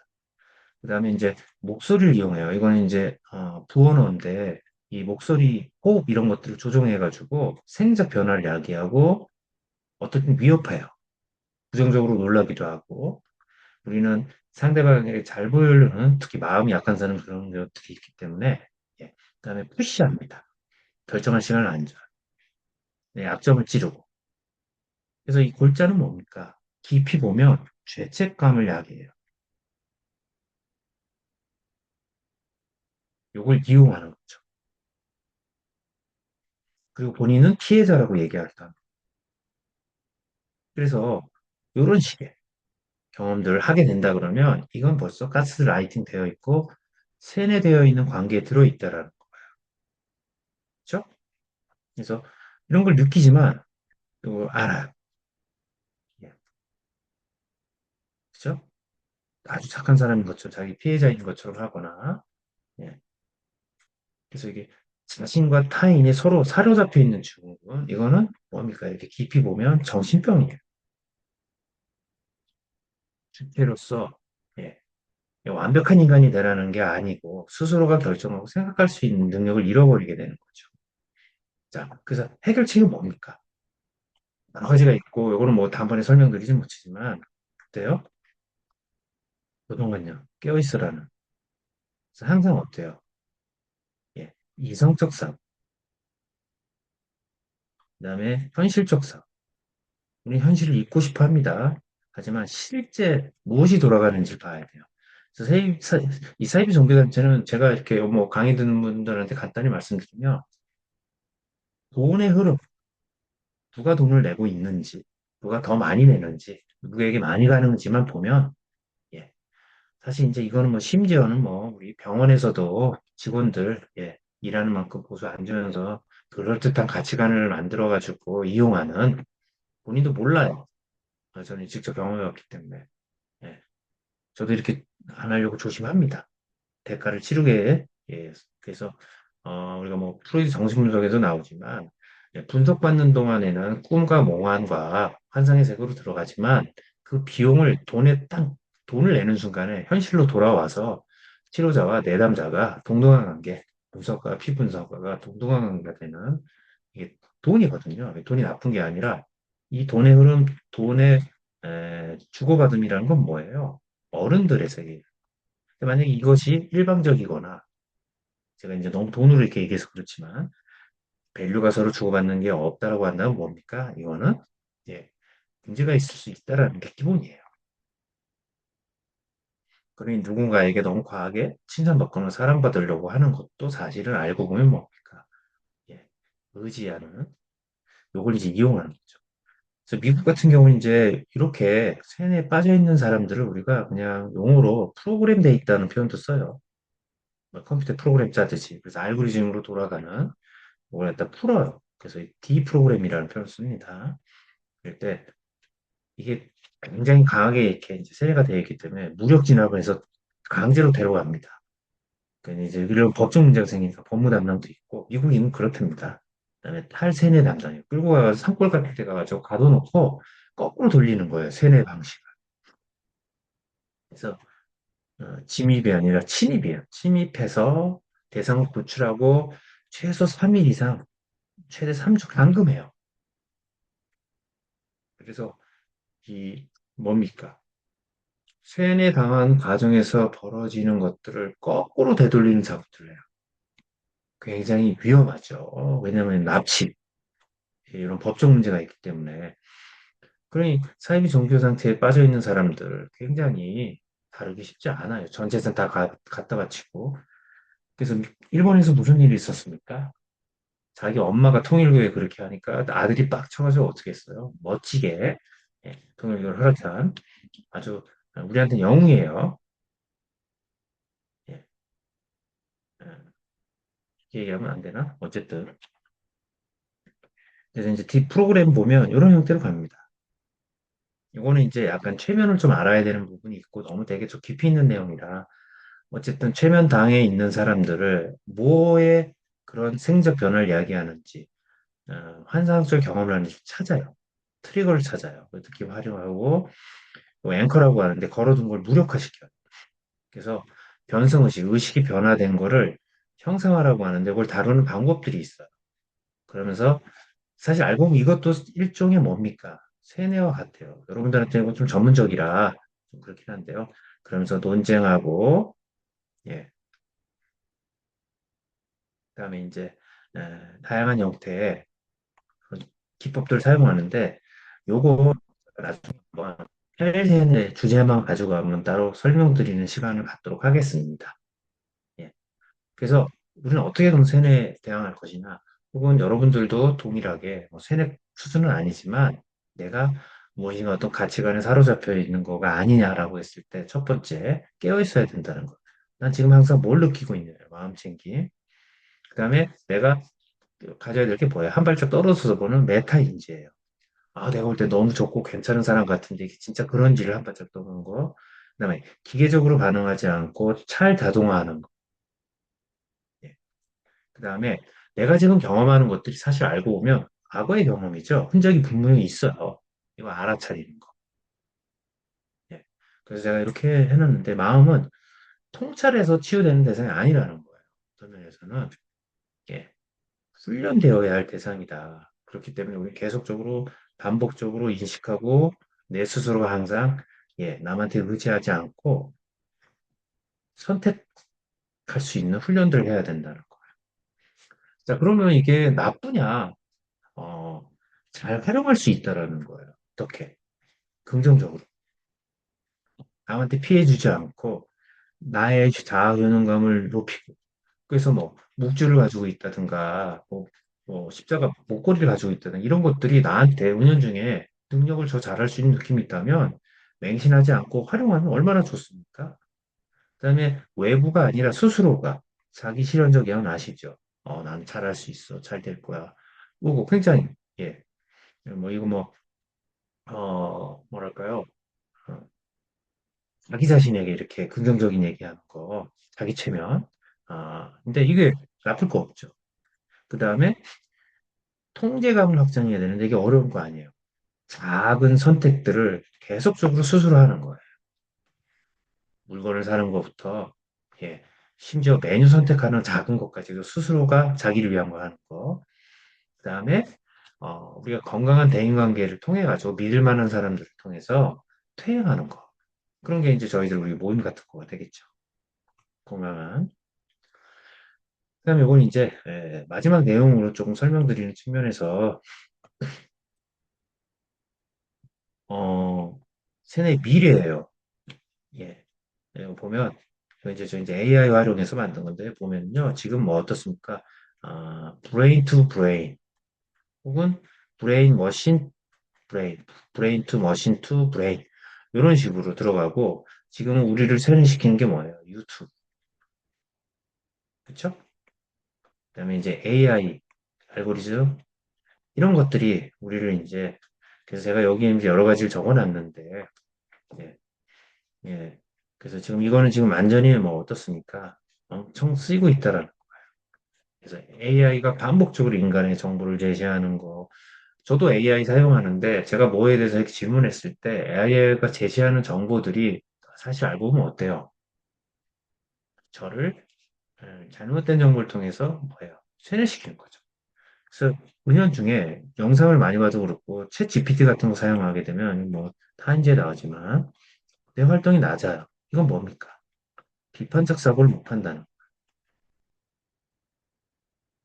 그다음에 이제 목소리를 이용해요. 이거는 이제 부언어인데 이 목소리, 호흡 이런 것들을 조정해가지고 생리적 변화를 야기하고 어떻게 위협해요. 부정적으로 놀라기도 하고 우리는 상대방에게 잘 보이려는 특히 마음이 약한 사람 그런 것들이 있기 때문에 예. 그다음에 푸시합니다. 결정할 시간을 안 줘요. 네, 약점을 찌르고. 그래서 이 골자는 뭡니까? 깊이 보면 죄책감을 야기해요. 요걸 이용하는 거죠. 그리고 본인은 피해자라고 얘기할다. 그래서 이런 식의 경험들을 하게 된다 그러면 이건 벌써 가스라이팅 되어 있고 세뇌되어 있는 관계에 들어있다라는 거죠. 그래서 이런 걸 느끼지만 이거 알아요. 예, 그죠? 아주 착한 사람인 것처럼 자기 피해자인 것처럼 하거나 예. 그래서 이게 자신과 타인이 서로 사로잡혀 있는 증후군 이거는 뭡니까? 이렇게 깊이 보면 정신병이에요. 주체로서 예. 완벽한 인간이 되라는 게 아니고 스스로가 결정하고 생각할 수 있는 능력을 잃어버리게 되는 거죠. 자, 그래서 해결책은 뭡니까? 여러 가지가 있고, 요거는 뭐 단번에 설명드리진 못하지만, 어때요? 노동관념, 깨어있으라는. 그래서 항상 어때요? 예, 이성적 싸움, 그 다음에 현실적 싸움. 우리 현실을 잊고 싶어 합니다. 하지만 실제 무엇이 돌아가는지 봐야 돼요. 그래서 이 사이비 종교단체는 제가 이렇게 뭐 강의 듣는 분들한테 간단히 말씀드리면, 돈의 흐름, 누가 돈을 내고 있는지, 누가 더 많이 내는지, 누구에게 많이 가는지만 보면, 예, 사실 이제 이거는 뭐 심지어는 뭐 우리 병원에서도 직원들 일하는 만큼 보수 안 주면서 그럴듯한 가치관을 만들어 가지고 이용하는 본인도 몰라요. 저는 직접 경험해 왔기 때문에. 예. 저도 이렇게 안 하려고 조심합니다. 대가를 치르게. 예. 그래서 우리가 뭐 프로이드 정신분석에도 나오지만 예, 분석받는 동안에는 꿈과 몽환과 환상의 세계로 들어가지만 그 비용을 돈을 내는 순간에 현실로 돌아와서 치료자와 내담자가 동등한 관계, 분석가, 피분석가가 동등한 관계가 되는 이게 돈이거든요. 돈이 나쁜 게 아니라 이 돈의 흐름, 돈의 주고받음이라는 건 뭐예요? 어른들의 세계. 만약에 이것이 일방적이거나 제가 이제 너무 돈으로 이렇게 얘기해서 그렇지만 밸류가 서로 주고받는 게 없다라고 한다면 뭡니까? 이거는 예, 문제가 있을 수 있다라는 게 기본이에요. 그러니 누군가에게 너무 과하게 칭찬받거나 사랑받으려고 하는 것도 사실은 알고 보면 뭡니까? 예, 의지하는 요걸 이제 이용하는 거죠. 그래서 미국 같은 경우는 이제 이렇게 세뇌에 빠져 있는 사람들을 우리가 그냥 용어로 프로그램돼 있다는 표현도 써요. 뭐 컴퓨터 프로그램 짜듯이. 그래서 알고리즘으로 돌아가는 그걸 갖다 풀어요. 그래서 이 디프로그램이라는 표현을 씁니다. 그럴 때 이게 굉장히 강하게 이렇게 이제 세뇌가 되어 있기 때문에 무력 진압을 해서 강제로 데려갑니다. 그러니까 이제 이런 법적 문제가 생기니까 법무 담당도 있고 미국인은 그렇답니다. 그다음에 탈세뇌 담당이에요. 끌고 가서 산골 같은 데 가가지고 가둬놓고 거꾸로 돌리는 거예요. 세뇌 방식을. 그래서 침입이 아니라 침입이에요. 침입해서 대상을 구출하고 최소 3일 이상, 최대 3주 감금해요. 그래서 이 뭡니까? 세뇌당한 과정에서 벌어지는 것들을 거꾸로 되돌리는 작업들을 해요. 굉장히 위험하죠. 왜냐하면 납치, 이런 법적 문제가 있기 때문에. 그러니 사이비 종교 상태에 빠져 있는 사람들 굉장히 다루기 쉽지 않아요. 전 재산 다 갖다 바치고. 그래서 일본에서 무슨 일이 있었습니까? 자기 엄마가 통일교에 그렇게 하니까 아들이 빡쳐가지고 어떻게 했어요? 멋지게 예, 통일교를 허락한 아주 우리한테 영웅이에요. 예, 예, 이렇게 얘기하면 안 되나? 어쨌든 그래서 이제 뒷 프로그램 보면 이런 형태로 갑니다. 이거는 이제 약간 최면을 좀 알아야 되는 부분이 있고 너무 되게 좀 깊이 있는 내용이라 어쨌든 최면 당에 있는 사람들을 뭐에 그런 생적 변화를 이야기하는지 환상 속 경험을 하는지 찾아요. 트리거를 찾아요. 특히 활용하고 뭐 앵커라고 하는데 걸어둔 걸 무력화시켜요. 그래서 변성의식, 의식이 변화된 거를 형상화라고 하는데 그걸 다루는 방법들이 있어요. 그러면서 사실 알고 보면 이것도 일종의 뭡니까? 세뇌와 같아요. 여러분들한테 이건 좀 전문적이라 좀 그렇긴 한데요. 그러면서 논쟁하고, 예, 그다음에 이제 다양한 형태의 그런 기법들을 사용하는데, 요거 나중에 한번 헬세의 주제만 가지고 한번 따로 설명드리는 시간을 갖도록 하겠습니다. 예. 그래서 우리는 어떻게 그럼 세뇌에 대항할 것이냐, 혹은 여러분들도 동일하게 뭐 세뇌 수준은 아니지만 내가 무엇인가 어떤 가치관에 사로잡혀 있는 거가 아니냐라고 했을 때 첫 번째 깨어 있어야 된다는 거. 난 지금 항상 뭘 느끼고 있냐, 마음 챙김. 그다음에 내가 가져야 될 게 뭐야? 한 발짝 떨어져서 보는 메타 인지예요. 아, 내가 볼 때 너무 좋고 괜찮은 사람 같은데 이게 진짜 그런지를 한 발짝 떠보는 거. 그다음에 기계적으로 반응하지 않고 찰다동화하는 거. 예. 그다음에 내가 지금 경험하는 것들이 사실 알고 보면 과거의 경험이죠. 흔적이 분명히 있어요. 이거 알아차리는 거. 예. 그래서 제가 이렇게 해놨는데 마음은 통찰해서 치유되는 대상이 아니라는 거예요. 어떤 면에서는 예. 훈련되어야 할 대상이다. 그렇기 때문에 우리 계속적으로 반복적으로 인식하고 내 스스로가 항상 예, 남한테 의지하지 않고 선택할 수 있는 훈련들을 해야 된다는 거예요. 자, 그러면 이게 나쁘냐? 어, 잘 활용할 수 있다라는 거예요. 어떻게? 긍정적으로. 남한테 피해 주지 않고 나의 자아 효능감을 높이고 그래서 뭐 묵주를 가지고 있다든가 뭐 십자가 목걸이를 가지고 있다든가 이런 것들이 나한테 은연중에 능력을 더 잘할 수 있는 느낌이 있다면 맹신하지 않고 활용하면 얼마나 좋습니까? 그다음에 외부가 아니라 스스로가 자기 실현적 예언 아시죠? 나는 잘할 수 있어. 잘 될 거야. 그거 굉장히 예. 뭐 이거 뭐 뭐랄까요? 어, 자기 자신에게 이렇게 긍정적인 얘기하는 거, 자기 체면. 근데 이게 나쁠 거 없죠. 그 다음에 통제감을 확장해야 되는데 이게 어려운 거 아니에요. 작은 선택들을 계속적으로 스스로 하는 거예요. 물건을 사는 것부터, 예, 심지어 메뉴 선택하는 작은 것까지도 스스로가 자기를 위한 거 하는 거. 그 다음에, 우리가 건강한 대인관계를 통해 가지고 믿을 만한 사람들을 통해서 퇴행하는 거. 그런 게 이제 저희들 우리 모임 같은 거가 되겠죠. 건강한. 그다음에 이건 이제 마지막 내용으로 조금 설명드리는 측면에서 어, 세뇌의 미래예요. 예. 이거 보면 이거 이제 저 이제 AI 활용해서 만든 건데 보면요. 지금 뭐 어떻습니까? 브레인 투 브레인 혹은 브레인 머신 브레인, 브레인 투 머신 투 브레인 이런 식으로 들어가고 지금은 우리를 세뇌시키는 게 뭐예요? 유튜브. 그렇죠? 그다음에 이제 AI 알고리즘 이런 것들이 우리를 이제 그래서 제가 여기 이제 여러 가지를 적어놨는데 예, 예. 그래서 지금 이거는 지금 완전히 뭐 어떻습니까? 엄청 쓰이고 있다라는. 그래서 AI가 반복적으로 인간의 정보를 제시하는 거. 저도 AI 사용하는데 제가 뭐에 대해서 이렇게 질문했을 때 AI가 제시하는 정보들이 사실 알고 보면 어때요? 저를 잘못된 정보를 통해서 뭐예요? 세뇌시키는 거죠. 그래서 은연중에 영상을 많이 봐도 그렇고 챗 GPT 같은 거 사용하게 되면 뭐 타인지에 나오지만 내 활동이 낮아요. 이건 뭡니까? 비판적 사고를 못 판다는.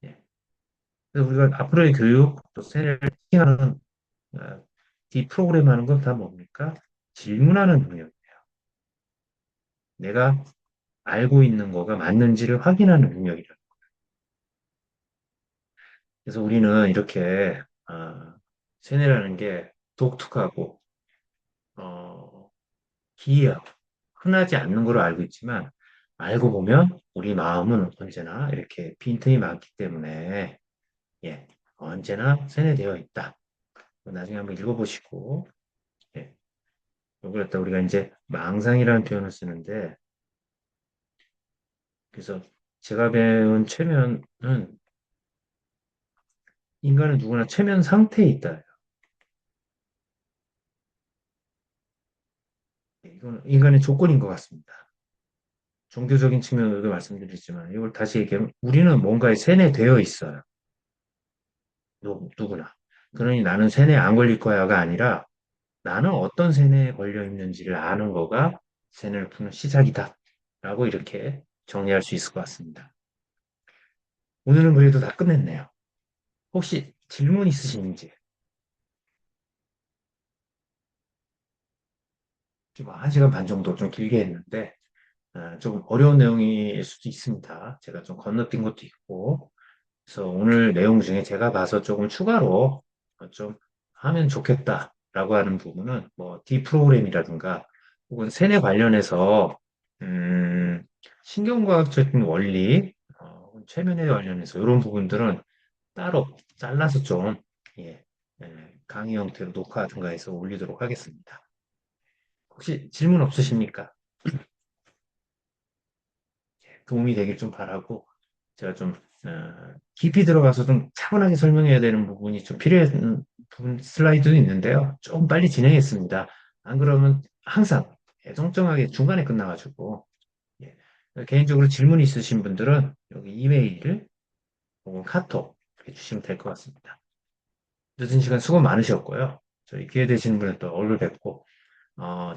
예. 그래서 우리가 앞으로의 교육 또 세뇌를 해킹하는 디프로그램 하는 건 다 뭡니까? 질문하는 능력. 내가 알고 있는 거가 맞는지를 확인하는 능력이라. 그래서 우리는 이렇게 세뇌라는 게 독특하고 어, 기이하고 흔하지 않는 걸로 알고 있지만 알고 보면 우리 마음은 언제나 이렇게 빈틈이 많기 때문에 예, 언제나 세뇌되어 있다. 나중에 한번 읽어보시고 예, 이걸 갖다 우리가 이제 망상이라는 표현을 쓰는데 그래서 제가 배운 최면은 인간은 누구나 최면 상태에 있다. 이건 인간의 조건인 것 같습니다. 종교적인 측면으로도 말씀드리지만 이걸 다시 얘기하면 우리는 뭔가에 세뇌되어 있어요. 누구나. 그러니 나는 세뇌 안 걸릴 거야가 아니라 나는 어떤 세뇌에 걸려 있는지를 아는 거가 세뇌를 푸는 시작이다. 라고 이렇게 정리할 수 있을 것 같습니다. 오늘은 그래도 다 끝냈네요. 혹시 질문 있으신지? 지금 1시간 반 정도 좀 길게 했는데 조금 어려운 내용일 수도 있습니다. 제가 좀 건너뛴 것도 있고. 그래서 오늘 내용 중에 제가 봐서 조금 추가로 좀 하면 좋겠다라고 하는 부분은 뭐 디프로그램이라든가 혹은 세뇌 관련해서 음, 신경과학적인 원리, 최면에 관련해서 이런 부분들은 따로 잘라서 좀 예, 강의 형태로 녹화하든가 해서 올리도록 하겠습니다. 혹시 질문 없으십니까? 도움이 되길 좀 바라고 제가 좀 깊이 들어가서 좀 차분하게 설명해야 되는 부분이 좀 필요한 부분 슬라이드도 있는데요. 좀 빨리 진행했습니다. 안 그러면 항상 애정정하게 중간에 끝나가지고 예. 개인적으로 질문 있으신 분들은 여기 이메일 혹은 카톡 해주시면 될 것 같습니다. 늦은 시간 수고 많으셨고요. 저희 기회 되시는 분은 또 얼굴 뵙고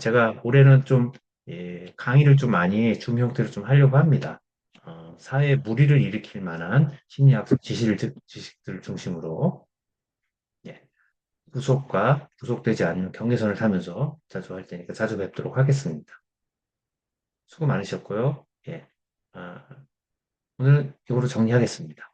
제가 올해는 좀 강의를 좀 많이 줌 형태로 좀 하려고 합니다. 사회에 무리를 일으킬 만한 심리학적 지식들을 중심으로 예, 구속과 구속되지 않는 경계선을 타면서 자주 할 테니까 자주 뵙도록 하겠습니다. 수고 많으셨고요. 예, 아, 오늘 이거로 정리하겠습니다.